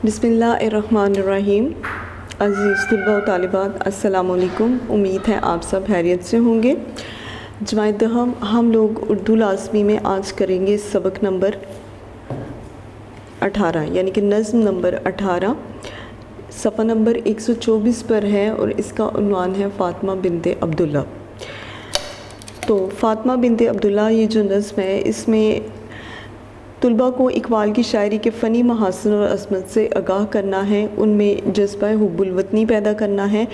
بسم اللہ الرحمن الرحیم۔ عزیز طلباء و طالبات، السلام علیکم۔ امید ہے آپ سب خیریت سے ہوں گے۔ جماعت دہم ہم لوگ اردو لازمی میں آج کریں گے سبق نمبر 18 یعنی کہ نظم نمبر 18، صفحہ نمبر 124 پر ہے اور اس کا عنوان ہے فاطمہ بنت عبداللہ۔ تو فاطمہ بنت عبداللہ یہ جو نظم ہے، اس میں طلباء کو اقبال کی شاعری کے فنی محاسن اور عظمت سے آگاہ کرنا ہے، ان میں جذبہ حب الوطنی پیدا کرنا ہے،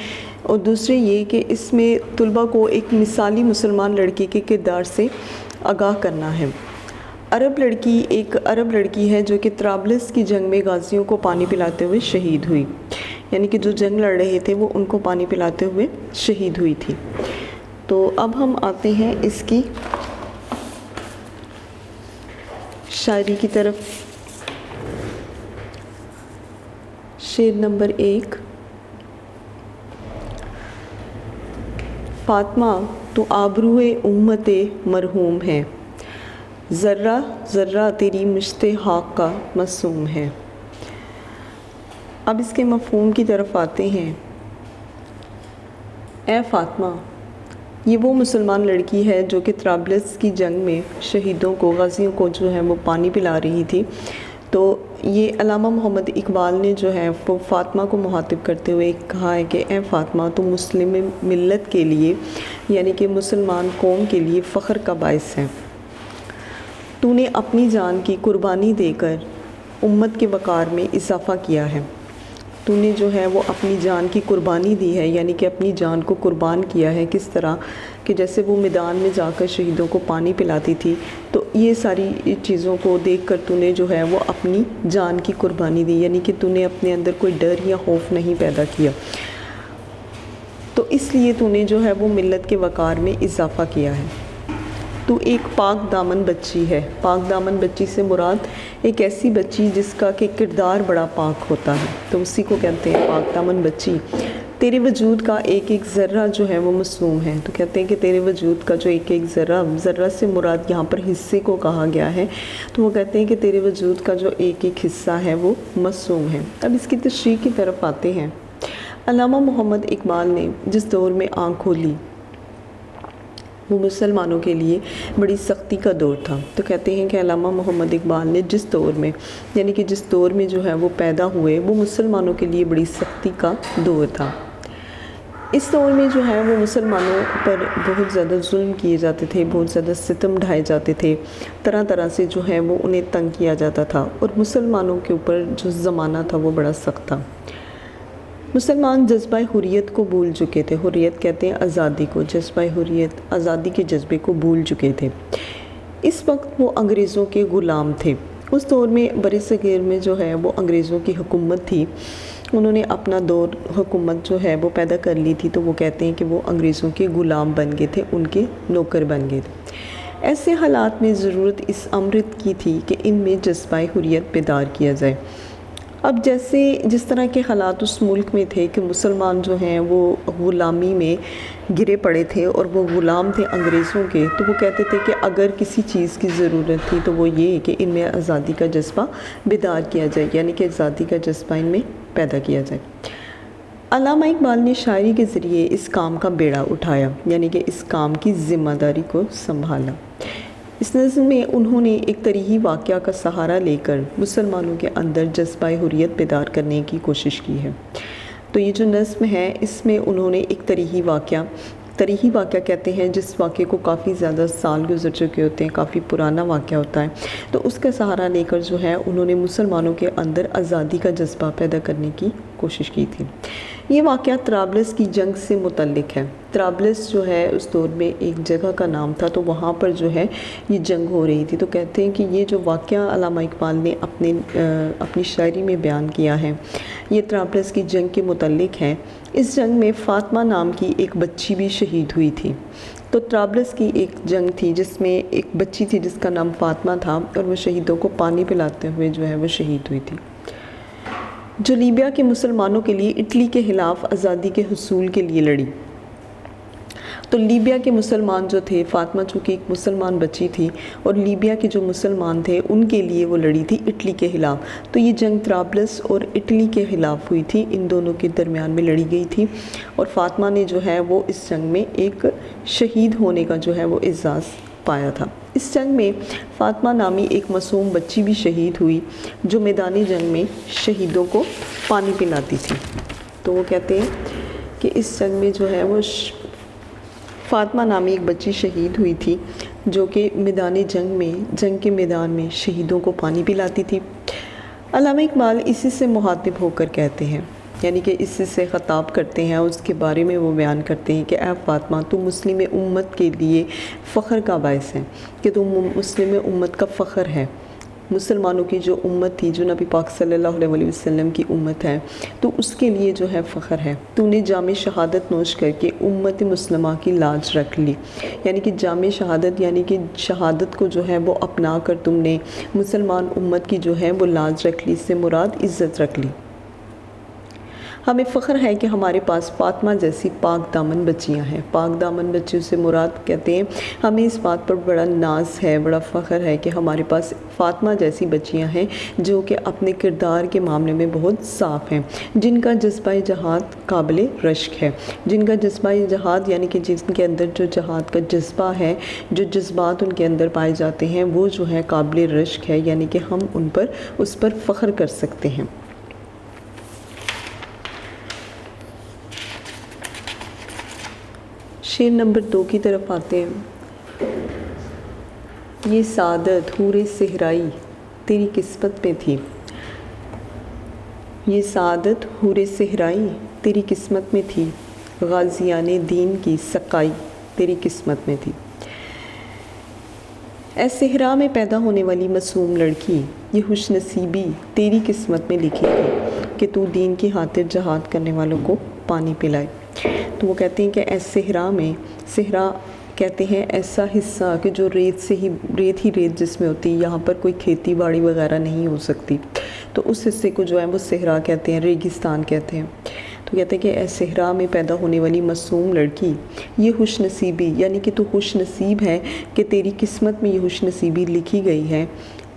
اور دوسرے یہ کہ اس میں طلباء کو ایک مثالی مسلمان لڑکی کے کردار سے آگاہ کرنا ہے۔ ایک عرب لڑکی ہے جو کہ طرابلس کی جنگ میں غازیوں کو پانی پلاتے ہوئے شہید ہوئی، یعنی کہ جو جنگ لڑ رہے تھے وہ ان کو پانی پلاتے ہوئے شہید ہوئی تھی۔ تو اب ہم آتے ہیں اس کی شاعری کی طرف۔ شعر نمبر 1۔ فاطمہ تو آبروئے امت مرحوم ہے، ذرہ ذرہ تیری مشت حق کا معصوم ہے۔ اب اس کے مفہوم کی طرف آتے ہیں۔ اے فاطمہ، یہ وہ مسلمان لڑکی ہے جو کہ طرابلس کی جنگ میں شہیدوں کو، غازیوں کو جو ہے وہ پانی پلا رہی تھی۔ تو یہ علامہ محمد اقبال نے جو ہے وہ فاطمہ کو مخاطب کرتے ہوئے کہا ہے کہ اے فاطمہ، تو مسلم ملت کے لیے یعنی کہ مسلمان قوم کے لیے فخر کا باعث ہے۔ تو نے اپنی جان کی قربانی دے کر امت کے وقار میں اضافہ کیا ہے۔ تو نے جو ہے وہ اپنی جان کی قربانی دی ہے، یعنی کہ اپنی جان کو قربان کیا ہے۔ کس طرح کہ جیسے وہ میدان میں جا کر شہیدوں کو پانی پلاتی تھی، تو یہ ساری چیزوں کو دیکھ کر تو نے جو ہے وہ اپنی جان کی قربانی دی، یعنی کہ تو نے اپنے اندر کوئی ڈر یا خوف نہیں پیدا کیا۔ تو اس لیے تو نے جو ہے وہ ملت کے وقار میں اضافہ کیا ہے۔ تو ایک پاک دامن بچی ہے۔ پاک دامن بچی سے مراد ایک ایسی بچی جس کا کہ کردار بڑا پاک ہوتا ہے، تو اسی کو کہتے ہیں پاک دامن بچی۔ تیرے وجود کا ایک ایک ذرہ جو ہے وہ معصوم ہے۔ تو کہتے ہیں کہ تیرے وجود کا جو ایک ایک ذرہ سے مراد یہاں پر حصے کو کہا گیا ہے، تو وہ کہتے ہیں کہ تیرے وجود کا جو ایک ایک حصہ ہے وہ معصوم ہے۔ اب اس کی تشریح کی طرف آتے ہیں۔ علامہ محمد اقبال نے جس دور میں آنکھ کھولی وہ مسلمانوں کے لیے بڑی سختی کا دور تھا۔ تو کہتے ہیں کہ علامہ محمد اقبال نے جس دور میں یعنی کہ جس دور میں جو ہے وہ پیدا ہوئے، وہ مسلمانوں کے لیے بڑی سختی کا دور تھا۔ اس دور میں جو ہے وہ مسلمانوں پر بہت زیادہ ظلم کیے جاتے تھے، بہت زیادہ ستم ڈھائے جاتے تھے، طرح طرح سے جو ہے وہ انہیں تنگ کیا جاتا تھا، اور مسلمانوں کے اوپر جو زمانہ تھا وہ بڑا سخت تھا۔ مسلمان جذبہ حریت کو بھول چکے تھے۔ حریت کہتے ہیں آزادی کو، جذبہ حریت آزادی کے جذبے کو بھول چکے تھے۔ اس وقت وہ انگریزوں کے غلام تھے۔ اس دور میں برصغیر میں جو ہے وہ انگریزوں کی حکومت تھی، انہوں نے اپنا دور حکومت جو ہے وہ پیدا کر لی تھی، تو وہ کہتے ہیں کہ وہ انگریزوں کے غلام بن گئے تھے، ان کے نوکر بن گئے تھے۔ ایسے حالات میں ضرورت اس امرت کی تھی کہ ان میں جذبہ حریت بیدار کیا جائے۔ اب جس طرح کے حالات اس ملک میں تھے کہ مسلمان جو ہیں وہ غلامی میں گرے پڑے تھے اور وہ غلام تھے انگریزوں کے، تو وہ کہتے تھے کہ اگر کسی چیز کی ضرورت تھی تو وہ یہ کہ ان میں آزادی کا جذبہ بیدار کیا جائے، یعنی کہ آزادی کا جذبہ ان میں پیدا کیا جائے۔ علامہ اقبال نے شاعری کے ذریعے اس کام کا بیڑا اٹھایا، یعنی کہ اس کام کی ذمہ داری کو سنبھالا۔ اس نظم میں انہوں نے ایک تاریخی واقعہ کا سہارا لے کر مسلمانوں کے اندر جذبہ حریت بیدار کرنے کی کوشش کی ہے۔ تو یہ جو نظم ہے اس میں انہوں نے ایک تاریخی واقعہ کہتے ہیں جس واقعے کو کافی زیادہ سال گزر چکے ہوتے ہیں، کافی پرانا واقعہ ہوتا ہے، تو اس کا سہارا لے کر جو ہے انہوں نے مسلمانوں کے اندر آزادی کا جذبہ پیدا کرنے کی کوشش کی تھی۔ یہ واقعہ طرابلس کی جنگ سے متعلق ہے۔ طرابلس جو ہے اس دور میں ایک جگہ کا نام تھا، تو وہاں پر جو ہے یہ جنگ ہو رہی تھی۔ تو کہتے ہیں کہ یہ جو واقعہ علامہ اقبال نے اپنی شاعری میں بیان کیا ہے، یہ طرابلس کی جنگ کے متعلق ہے۔ اس جنگ میں فاطمہ نام کی ایک بچی بھی شہید ہوئی تھی۔ تو طرابلس کی ایک جنگ تھی جس میں ایک بچی تھی جس کا نام فاطمہ تھا، اور وہ شہیدوں کو پانی پلاتے ہوئے جو ہے وہ شہید ہوئی تھی، جو لیبیا کے مسلمانوں کے لیے اٹلی کے خلاف آزادی کے حصول کے لیے لڑی۔ تو لیبیا کے مسلمان جو تھے، فاطمہ چونکہ ایک مسلمان بچی تھی اور لیبیا کے جو مسلمان تھے ان کے لیے وہ لڑی تھی اٹلی کے خلاف۔ تو یہ جنگ طرابلس اور اٹلی کے خلاف ہوئی تھی، ان دونوں کے درمیان میں لڑی گئی تھی، اور فاطمہ نے جو ہے وہ اس جنگ میں ایک شہید ہونے کا جو ہے وہ اعزاز پایا تھا۔ اس جنگ میں فاطمہ نامی ایک معصوم بچی بھی شہید ہوئی جو میدانی جنگ میں شہیدوں کو پانی پلاتی تھی۔ تو وہ کہتے ہیں کہ اس جنگ میں جو ہے وہ فاطمہ نامی ایک بچی شہید ہوئی تھی جو کہ میدانی جنگ کے میدان میں شہیدوں کو پانی پلاتی تھی۔ علامہ اقبال اسی سے مخاطب ہو کر کہتے ہیں، یعنی کہ اسی سے خطاب کرتے ہیں، اس کے بارے میں وہ بیان کرتے ہیں کہ اے فاطمہ، تو مسلم امت کے لیے فخر کا باعث ہے، کہ تو مسلم امت کا فخر ہے۔ مسلمانوں کی جو امت تھی، جو نبی پاک صلی اللہ علیہ وسلم کی امت ہے، تو اس کے لیے جو ہے فخر ہے۔ تو نے جام شہادت نوش کر کے امت مسلمہ کی لاج رکھ لی، یعنی کہ جام شہادت یعنی کہ شہادت کو جو ہے وہ اپنا کر تم نے مسلمان امت کی جو ہے وہ لاج رکھ لی، اس سے مراد عزت رکھ لی۔ ہمیں فخر ہے کہ ہمارے پاس فاطمہ جیسی پاک دامن بچیاں ہیں۔ پاک دامن بچیوں سے مراد کہتے ہیں ہمیں اس بات پر بڑا ناز ہے، بڑا فخر ہے کہ ہمارے پاس فاطمہ جیسی بچیاں ہیں جو کہ اپنے کردار کے معاملے میں بہت صاف ہیں، جن کا جذبہ جہاد قابل رشک ہے، جن کا جذبہ جہاد یعنی کہ جن کے اندر جو جہاد کا جذبہ ہے، جو جذبات ان کے اندر پائے جاتے ہیں وہ جو ہے قابل رشک ہے، یعنی کہ ہم اس پر فخر کر سکتے ہیں۔ شعر نمبر 2 کی طرف آتے ہیں۔ یہ سعادت حور صحرائی تیری قسمت میں تھی، یہ سعادت حور صحرائی تیری قسمت میں تھی، غازیان دین کی سقائی تیری قسمت میں تھی۔ اے صحرا میں پیدا ہونے والی معصوم لڑکی، یہ خوش نصیبی تیری قسمت میں لکھی ہے کہ تو دین کی خاطر جہاد کرنے والوں کو پانی پلائے۔ تو وہ کہتے ہیں کہ اے صحرا کہتے ہیں ایسا حصہ کہ جو ریت ہی ریت جس میں ہوتی ہے، یہاں پر کوئی کھیتی باڑی وغیرہ نہیں ہو سکتی، تو اس حصے کو جو ہے وہ صحرا کہتے ہیں، ریگستان کہتے ہیں۔ تو کہتے ہیں کہ اے صحرا میں پیدا ہونے والی معصوم لڑکی، یہ خوش نصیبی یعنی کہ تو خوش نصیب ہے کہ تیری قسمت میں یہ خوش نصیبی لکھی گئی ہے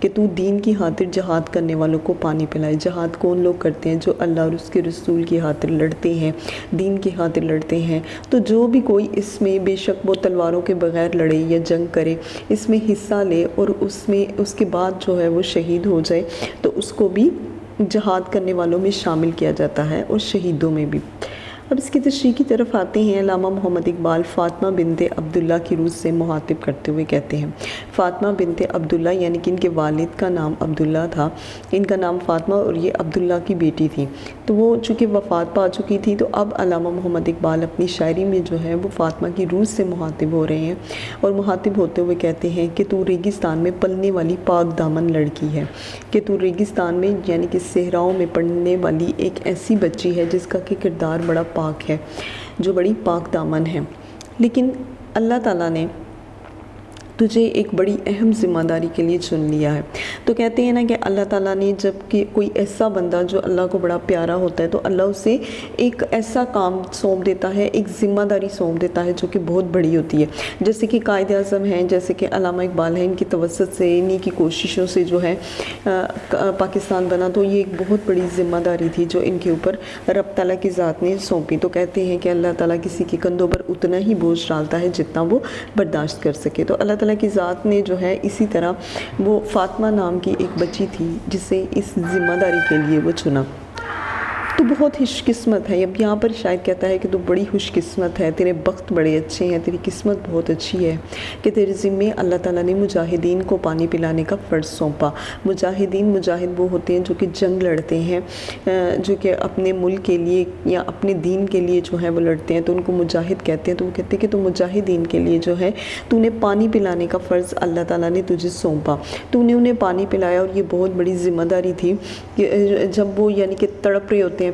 کہ تو دین کی خاطر جہاد کرنے والوں کو پانی پلائے۔ جہاد کون لوگ کرتے ہیں؟ جو اللہ اور اس کے رسول کی خاطر لڑتے ہیں، دین کی خاطر لڑتے ہیں۔ تو جو بھی کوئی اس میں بے شک وہ تلواروں کے بغیر لڑے یا جنگ کرے، اس میں حصہ لے اور اس کے بعد جو ہے وہ شہید ہو جائے، تو اس کو بھی جہاد کرنے والوں میں شامل کیا جاتا ہے اور شہیدوں میں بھی۔ اب اس کی تشریح کی طرف آتے ہیں۔ علامہ محمد اقبال فاطمہ بنت عبداللہ کی روح سے مخاطب کرتے ہوئے کہتے ہیں، فاطمہ بنت عبداللہ یعنی کہ ان کے والد کا نام عبداللہ تھا، ان کا نام فاطمہ اور یہ عبداللہ کی بیٹی تھی۔ تو وہ چونکہ وفات پا چکی تھی، تو اب علامہ محمد اقبال اپنی شاعری میں جو ہے وہ فاطمہ کی روح سے مخاطب ہو رہے ہیں، اور مخاطب ہوتے ہوئے کہتے ہیں کہ تو ریگستان میں پلنے والی پاک دامن لڑکی ہے، کہ تو ریگستان میں یعنی کہ صحراؤں میں پڑھنے والی ایک ایسی بچی ہے جس کا کہ کردار بڑا پاک ہے، جو بڑی پاک دامن ہے، لیکن اللہ تعالیٰ نے تجھے ایک بڑی اہم ذمہ داری کے لیے چن لیا ہے۔ تو کہتے ہیں نا کہ اللہ تعالیٰ نے جب کہ کوئی ایسا بندہ جو اللہ کو بڑا پیارا ہوتا ہے، تو اللہ اسے ایک ایسا کام سونپ دیتا ہے، ایک ذمہ داری سونپ دیتا ہے جو کہ بہت بڑی ہوتی ہے۔ جیسے کہ قائد اعظم ہیں، جیسے کہ علامہ اقبال ہیں، ان کی توسط سے، انہی کی کوششوں سے جو ہے پاکستان بنا، تو یہ ایک بہت بڑی ذمہ داری تھی جو ان کے اوپر رب تعالیٰ کی ذات نے سونپی۔ تو کہتے ہیں کہ اللہ تعالیٰ کسی کے کندھوں پر اتنا ہی بوجھ ڈالتا ہے جتنا وہ برداشت کر سکے۔ تو اللہ تعالیٰ کی ذات نے جو ہے اسی طرح وہ فاطمہ نام کی ایک بچی تھی جسے اس ذمہ داری کے لیے وہ چنا۔ تو بہت خوش قسمت ہے، اب یہاں پر شاید کہتا ہے کہ تو بڑی خوش قسمت ہے، تیرے بخت بڑے اچھے ہیں، تیری قسمت بہت اچھی ہے کہ تیرے ذمے اللہ تعالیٰ نے مجاہدین کو پانی پلانے کا فرض سونپا۔ مجاہد وہ ہوتے ہیں جو کہ جنگ لڑتے ہیں، جو کہ اپنے ملک کے لیے یا اپنے دین کے لیے جو ہے وہ لڑتے ہیں، تو ان کو مجاہد کہتے ہیں۔ تو وہ کہتے ہیں کہ تو مجاہدین کے لیے جو ہے تو نے پانی پلانے کا فرض اللہ تعالیٰ نے تجھے سونپا، تو نے انہیں پانی پلایا، اور یہ بہت بڑی ذمہ داری تھی کہ جب وہ یعنی کہ تڑپ رہے ہوتے ہیں،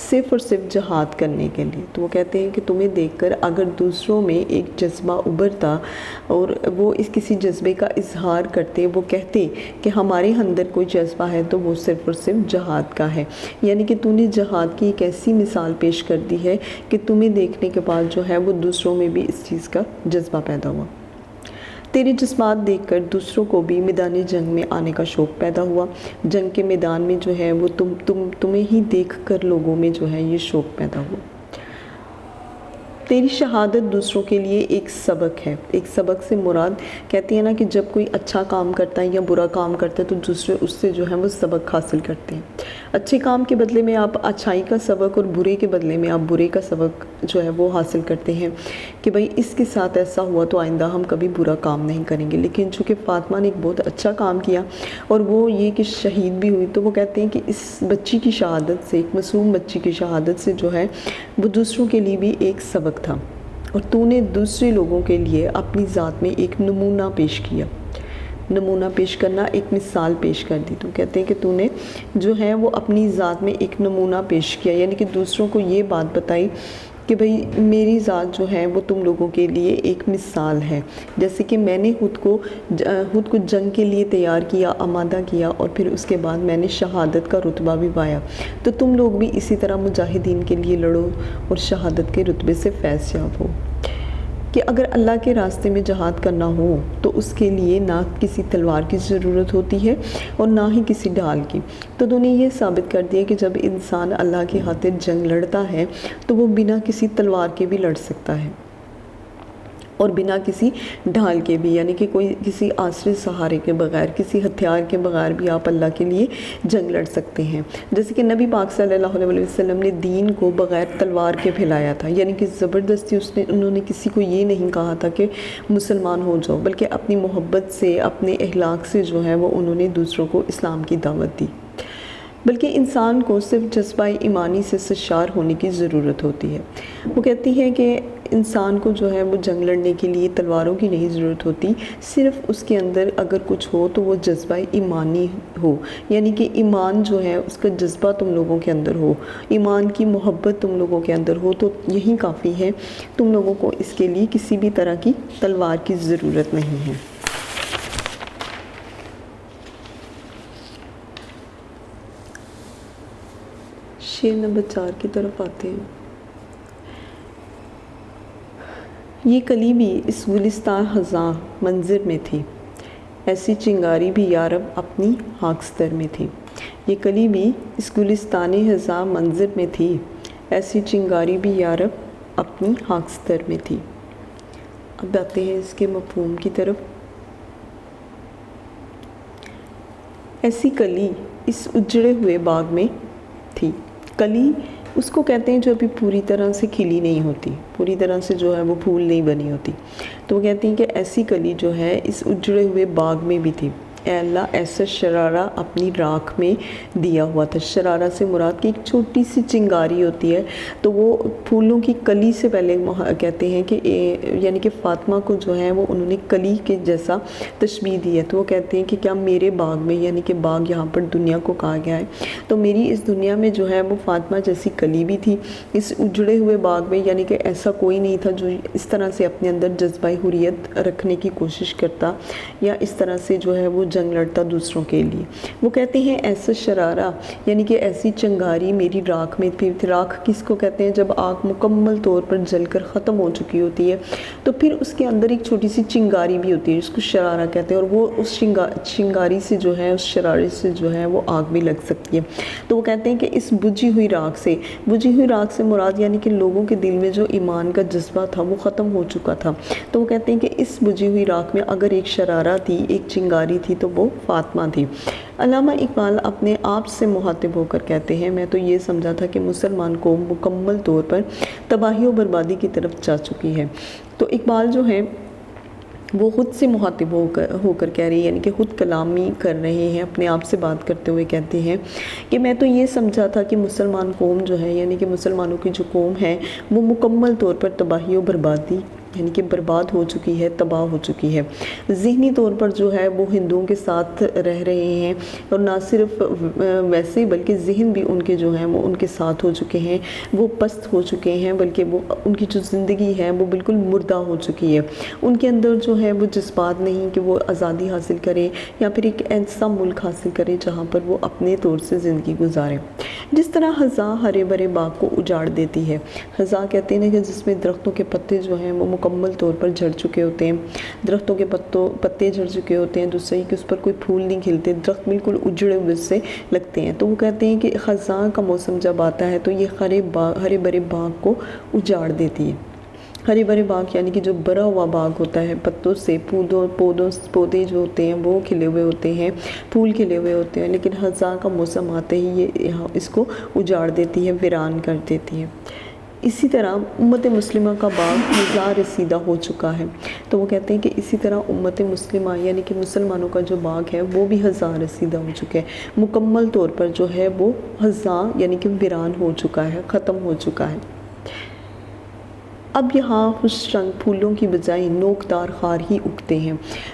صرف اور صرف جہاد کرنے کے لیے۔ تو وہ کہتے ہیں کہ تمہیں دیکھ کر اگر دوسروں میں ایک جذبہ ابھرتا اور وہ اس کسی جذبے کا اظہار کرتے، وہ کہتے کہ ہمارے اندر کوئی جذبہ ہے تو وہ صرف اور صرف جہاد کا ہے، یعنی کہ تو نے جہاد کی ایک ایسی مثال پیش کر دی ہے کہ تمہیں دیکھنے کے بعد جو ہے وہ دوسروں میں بھی اس چیز کا جذبہ پیدا ہوا۔ تیرے جذبات دیکھ کر دوسروں کو بھی میدان جنگ میں آنے کا شوق پیدا ہوا۔ جنگ کے میدان میں جو ہے وہ تمہیں ہی دیکھ کر لوگوں میں جو ہے یہ شوق پیدا ہوا۔ تیری شہادت دوسروں کے لیے ایک سبق ہے۔ ایک سبق سے مراد کہتی ہے نا کہ جب کوئی اچھا کام کرتا ہے یا برا کام کرتا ہے تو دوسرے اس سے جو ہے وہ سبق حاصل کرتے ہیں۔ اچھے کام کے بدلے میں آپ اچھائی کا سبق اور برے کے بدلے میں آپ برے کا سبق جو ہے وہ حاصل کرتے ہیں کہ بھئی اس کے ساتھ ایسا ہوا تو آئندہ ہم کبھی برا کام نہیں کریں گے۔ لیکن چونکہ فاطمہ نے ایک بہت اچھا کام کیا اور وہ یہ کہ شہید بھی ہوئی، تو وہ کہتے ہیں کہ اس بچی کی شہادت سے، ایک معصوم بچی کی شہادت سے جو ہے وہ دوسروں کے لیے بھی ایک سبق تھا، اور تو نے دوسرے لوگوں کے لیے اپنی ذات میں ایک نمونہ پیش کیا۔ نمونہ پیش کرنا، ایک مثال پیش کر دی۔ تو کہتے ہیں کہ تو نے جو ہے وہ اپنی ذات میں ایک نمونہ پیش کیا، یعنی کہ دوسروں کو یہ بات بتائی کہ بھئی میری ذات جو ہے وہ تم لوگوں کے لیے ایک مثال ہے، جیسے کہ میں نے خود کو جنگ کے لیے تیار کیا، آمادہ کیا، اور پھر اس کے بعد میں نے شہادت کا رتبہ بھی پایا، تو تم لوگ بھی اسی طرح مجاہدین کے لیے لڑو اور شہادت کے رتبے سے فیض یاب ہو۔ کہ اگر اللہ کے راستے میں جہاد کرنا ہو تو اس کے لیے نہ کسی تلوار کی ضرورت ہوتی ہے اور نہ ہی کسی ڈھال کی۔ تو انہوں نے یہ ثابت کر دیا کہ جب انسان اللہ کی خاطر جنگ لڑتا ہے تو وہ بنا کسی تلوار کے بھی لڑ سکتا ہے اور بنا کسی ڈھال کے بھی، یعنی کہ کوئی کسی آسرے سہارے کے بغیر، کسی ہتھیار کے بغیر بھی آپ اللہ کے لیے جنگ لڑ سکتے ہیں۔ جیسے کہ نبی پاک صلی اللہ علیہ وسلم نے دین کو بغیر تلوار کے پھیلایا تھا، یعنی کہ زبردستی انہوں نے کسی کو یہ نہیں کہا تھا کہ مسلمان ہو جاؤ، بلکہ اپنی محبت سے، اپنے اخلاق سے جو ہے وہ انہوں نے دوسروں کو اسلام کی دعوت دی۔ بلکہ انسان کو صرف جذبہ ایمانی سے سرشار ہونے کی ضرورت ہوتی ہے۔ وہ کہتی ہے کہ انسان کو جو ہے وہ جنگ لڑنے کے لیے تلواروں کی نہیں ضرورت ہوتی، صرف اس کے اندر اگر کچھ ہو تو وہ جذبہ ایمانی ہو، یعنی کہ ایمان جو ہے اس کا جذبہ تم لوگوں کے اندر ہو، ایمان کی محبت تم لوگوں کے اندر ہو، تو یہی کافی ہے۔ تم لوگوں کو اس کے لیے کسی بھی طرح کی تلوار کی ضرورت نہیں ہے۔ شعر نمبر 4 کی طرف آتے ہیں۔ یہ کلی بھی اس گلستان خزاں منظر میں تھی، ایسی چنگاری بھی یارب اپنی خاکستر میں تھی۔ یہ کلی بھی اس گلستان خزاں منظر میں تھی، ایسی چنگاری بھی یارب اپنی خاکستر میں تھی۔ اب آتے ہیں اس کے مفہوم کی طرف۔ ایسی کلی اس اجڑے ہوئے باغ میں تھی۔ کلی اس کو کہتے ہیں جو ابھی پوری طرح سے کھلی نہیں ہوتی، پوری طرح سے جو ہے وہ پھول نہیں بنی ہوتی، تو وہ کہتے ہیں کہ ایسی کلی جو ہے اس اجڑے ہوئے باغ میں بھی تھی۔ اے اللہ ایسا شرارہ اپنی راکھ میں دیا ہوا تھا۔ شرارہ سے مراد کی ایک چھوٹی سی چنگاری ہوتی ہے، تو وہ پھولوں کی کلی سے پہلے کہتے ہیں کہ یعنی کہ فاطمہ کو جو ہے وہ انہوں نے کلی کے جیسا تشبیہ دی ہے، تو وہ کہتے ہیں کہ کیا میرے باغ میں، یعنی کہ باغ یہاں پر دنیا کو کہا گیا ہے، تو میری اس دنیا میں جو ہے وہ فاطمہ جیسی کلی بھی تھی اس اجڑے ہوئے باغ میں، یعنی کہ ایسا کوئی نہیں تھا جو اس طرح سے اپنے اندر جذبہ حریت رکھنے کی کوشش کرتا یا اس طرح سے جو ہے وہ جنگ لڑتا دوسروں کے لیے۔ وہ کہتے ہیں ایسا شرارہ یعنی کہ ایسی چنگاری میری راکھ میں تھی۔ راکھ کس کو کہتے ہیں؟ جب آگ مکمل طور پر جل کر ختم ہو چکی ہوتی ہے تو پھر اس کے اندر ایک چھوٹی سی چنگاری بھی ہوتی ہے جس کو شرارہ کہتے ہیں، اور وہ اس چنگاری سے جو ہے، اس شرارے سے جو ہے وہ آگ بھی لگ سکتی ہے۔ تو وہ کہتے ہیں کہ اس بجھی ہوئی راکھ سے مراد یعنی کہ لوگوں کے دل میں جو ایمان کا جذبہ تھا وہ ختم ہو چکا تھا۔ تو وہ کہتے ہیں کہ اس بجھی ہوئی راکھ میں اگر ایک شرارہ تھی، ایک چنگاری تھی، تو وہ فاطمہ تھی۔ علامہ اقبال اپنے آپ سے مخاطب ہو کر کہتے ہیں میں تو یہ سمجھا تھا کہ مسلمان قوم مکمل طور پر تباہی و بربادی کی طرف جا چکی ہے۔ تو اقبال جو ہے وہ خود سے مخاطب ہو کر کہہ رہی ہے، یعنی کہ خود کلامی کر رہے ہیں، اپنے آپ سے بات کرتے ہوئے کہتے ہیں کہ میں تو یہ سمجھا تھا کہ مسلمان قوم جو ہے، یعنی کہ مسلمانوں کی جو قوم ہے وہ مکمل طور پر تباہی و بربادی یعنی کہ برباد ہو چکی ہے، تباہ ہو چکی ہے۔ ذہنی طور پر جو ہے وہ ہندوؤں کے ساتھ رہ رہے ہیں، اور نہ صرف ویسے بلکہ ذہن بھی ان کے جو ہیں وہ ان کے ساتھ ہو چکے ہیں، وہ پست ہو چکے ہیں، بلکہ وہ ان کی جو زندگی ہے وہ بالکل مردہ ہو چکی ہے۔ ان کے اندر جو ہے وہ جذبات نہیں کہ وہ آزادی حاصل کریں یا پھر ایک ایسا ملک حاصل کریں جہاں پر وہ اپنے طور سے زندگی گزاریں۔ جس طرح خزاں ہرے بھرے باغ کو اجاڑ دیتی ہے، خزاں کہتے ہیں کہ جس میں درختوں کے پتے جو ہیں وہ مکمل طور پر جھڑ چکے ہوتے ہیں، درختوں کے پتے جھڑ چکے ہوتے ہیں، دوسرے کہ اس پر کوئی پھول نہیں کھلتے، درخت بالکل اجڑے ہوئے سے لگتے ہیں، تو وہ کہتے ہیں کہ خزاں کا موسم جب آتا ہے تو یہ ہرے بھرے باغ کو اجاڑ دیتی ہے۔ ہرے بھرے باغ یعنی کہ جو بھرا ہوا باغ ہوتا ہے، پتوں سے پودے جو ہوتے ہیں وہ کھلے ہوئے ہوتے ہیں، پھول کھلے ہوئے ہوتے ہیں، لیکن خزاں کا موسم آتے ہی یہ اس کو اجاڑ دیتی ہے، ویران کر دیتی ہے۔ اسی طرح امت مسلمہ کا باغ ہزار رسیدہ ہو چکا ہے، تو وہ کہتے ہیں کہ اسی طرح امت مسلمہ یعنی کہ مسلمانوں کا جو باغ ہے وہ بھی ہزار رسیدہ ہو چکا ہے، مکمل طور پر جو ہے وہ خزاں یعنی کہ ویران ہو چکا ہے، ختم ہو چکا ہے۔ اب یہاں خوش رنگ پھولوں کی بجائے نوکدار خار ہی اگتے ہیں،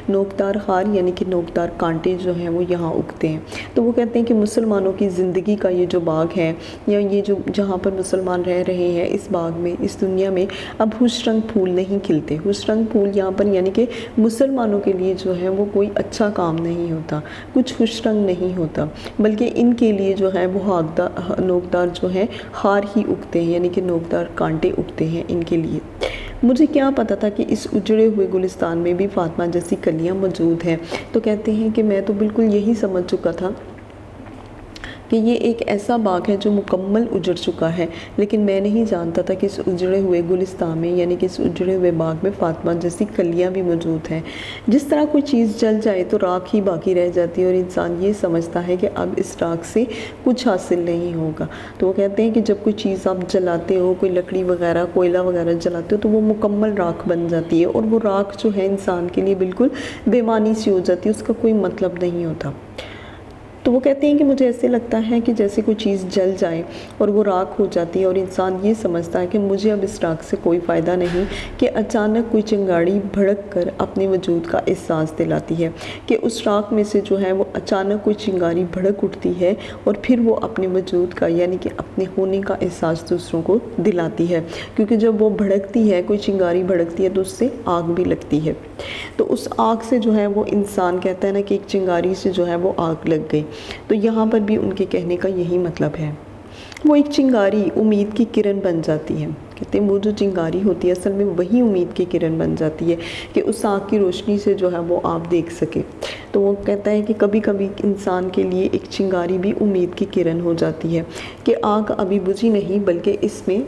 نوکدار خار یعنی کہ نوکدار کانٹے جو ہیں وہ یہاں اگتے ہیں۔ تو وہ کہتے ہیں کہ مسلمانوں کی زندگی کا یہ جو باغ ہے، یا یہ جو جہاں پر مسلمان رہ رہے ہیں، اس باغ میں، اس دنیا میں اب خوش رنگ پھول نہیں کھلتے۔ خوش رنگ پھول یہاں پر یعنی کہ مسلمانوں کے لیے جو ہے وہ کوئی اچھا کام نہیں ہوتا، کچھ خوش رنگ نہیں ہوتا، بلکہ ان کے لیے جو ہے وہ نوکدار جو ہے خار ہی اگتے ہیں، یعنی کہ نوکدار کانٹے اگتے ہیں ان کے لیے۔ مجھے کیا پتا تھا کہ اس اجڑے ہوئے گلستان میں بھی فاطمہ جیسی کلیاں موجود ہیں۔ تو کہتے ہیں کہ میں تو بالکل یہی سمجھ چکا تھا کہ یہ ایک ایسا باغ ہے جو مکمل اجڑ چکا ہے، لیکن میں نہیں جانتا تھا کہ اس اجڑے ہوئے گلستان میں یعنی کہ اس اجڑے ہوئے باغ میں فاطمہ جیسی کلیاں بھی موجود ہیں۔ جس طرح کوئی چیز جل جائے تو راکھ ہی باقی رہ جاتی ہے، اور انسان یہ سمجھتا ہے کہ اب اس راکھ سے کچھ حاصل نہیں ہوگا۔ تو وہ کہتے ہیں کہ جب کوئی چیز آپ جلاتے ہو، کوئی لکڑی وغیرہ، کوئلہ وغیرہ جلاتے ہو، تو وہ مکمل راکھ بن جاتی ہے، اور وہ راکھ جو ہے انسان کے لیے بالکل بے معنی سی ہو جاتی ہے، اس کا کوئی مطلب نہیں ہوتا۔ تو وہ کہتے ہیں کہ مجھے ایسے لگتا ہے کہ جیسے کوئی چیز جل جائے اور وہ راکھ ہو جاتی ہے، اور انسان یہ سمجھتا ہے کہ مجھے اب اس راکھ سے کوئی فائدہ نہیں، کہ اچانک کوئی چنگاڑی بھڑک کر اپنے وجود کا احساس دلاتی ہے، کہ اس راکھ میں سے جو ہے وہ اچانک کوئی چنگاری بھڑک اٹھتی ہے، اور پھر وہ اپنے وجود کا یعنی کہ اپنے ہونے کا احساس دوسروں کو دلاتی ہے، کیونکہ جب وہ بھڑکتی ہے، کوئی چنگاری بھڑکتی ہے تو اس سے آگ بھی لگتی ہے۔ تو اس آگ سے جو ہے وہ انسان کہتا ہے نا کہ ایک چنگاری سے جو ہے وہ آگ لگ گئی۔ تو یہاں پر بھی ان کے کہنے کا یہی مطلب ہے، وہ ایک چنگاری امید کی کرن بن جاتی ہے۔ کہتے ہیں وہ جو چنگاری ہوتی ہے اصل میں وہی امید کی کرن بن جاتی ہے، کہ اس آگ کی روشنی سے جو ہے وہ آپ دیکھ سکے۔ تو وہ کہتا ہے کہ کبھی کبھی انسان کے لیے ایک چنگاری بھی امید کی کرن ہو جاتی ہے، کہ آگ ابھی بجھی نہیں بلکہ اس میں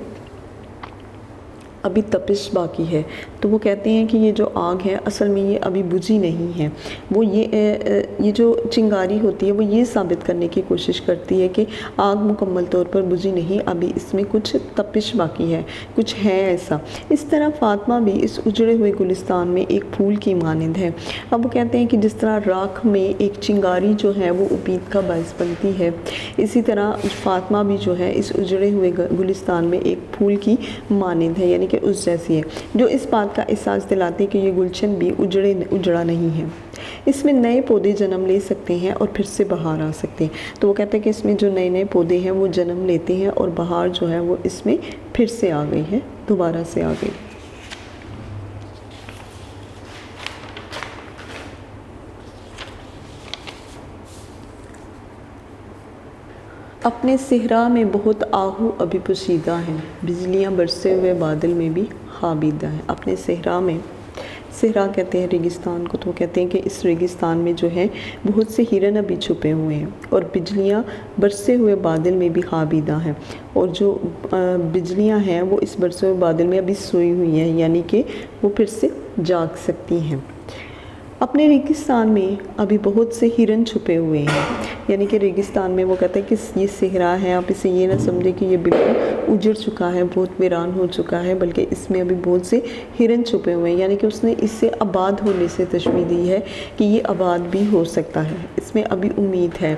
ابھی تپش باقی ہے۔ تو وہ کہتے ہیں کہ یہ جو آگ ہے اصل میں یہ ابھی بجھی نہیں ہے، وہ یہ جو چنگاری ہوتی ہے وہ یہ ثابت کرنے کی کوشش کرتی ہے کہ آگ مکمل طور پر بجھی نہیں، ابھی اس میں کچھ تپش باقی ہے، کچھ ہے ایسا۔ اس طرح فاطمہ بھی اس اجڑے ہوئے گلستان میں ایک پھول کی مانند ہے۔ اب وہ کہتے ہیں کہ جس طرح راکھ میں ایک چنگاری جو ہے وہ امید کا باعث بنتی ہے، اسی طرح فاطمہ بھی جو ہے اس اجڑے ہوئے گلستان میں ایک پھول کی مانند ہے، یعنی کہ اس جیسی ہے، جو اس بات کا احساس دلاتی ہے کہ یہ گلشن بھی اجڑا نہیں ہے، اس میں نئے پودے جنم لے سکتے ہیں اور پھر سے بہار آ سکتے ہیں۔ تو وہ کہتے ہیں کہ اس میں جو نئے پودے ہیں وہ جنم لیتے ہیں، اور بہار جو ہے وہ اس میں پھر سے آ گئی ہے، دوبارہ سے آ گئی۔ اپنے صحرا میں بہت آہو ابھی پوشیدہ ہیں، بجلیاں برسے ہوئے بادل میں بھی خوابیدہ ہیں۔ اپنے صحرا میں، صحرا کہتے ہیں ریگستان کو، تو وہ کہتے ہیں کہ اس ریگستان میں جو ہے بہت سے ہرن ابھی چھپے ہوئے ہیں، اور بجلیاں برسے ہوئے بادل میں بھی خوابیدہ ہیں، اور جو بجلیاں ہیں وہ اس برسے ہوئے بادل میں ابھی سوئی ہوئی ہیں، یعنی کہ وہ پھر سے جاگ سکتی ہیں۔ اپنے ریگستان میں ابھی بہت سے ہرن چھپے ہوئے ہیں، یعنی کہ ریگستان میں وہ کہتے ہیں کہ یہ صحرا ہے، آپ اسے یہ نہ سمجھیں کہ یہ بالکل اجڑ چکا ہے، بہت ویران ہو چکا ہے، بلکہ اس میں ابھی بہت سے ہرن چھپے ہوئے ہیں، یعنی کہ اس نے اس سے آباد ہونے سے تشبیہ دی ہے کہ یہ آباد بھی ہو سکتا ہے، اس میں ابھی امید ہے۔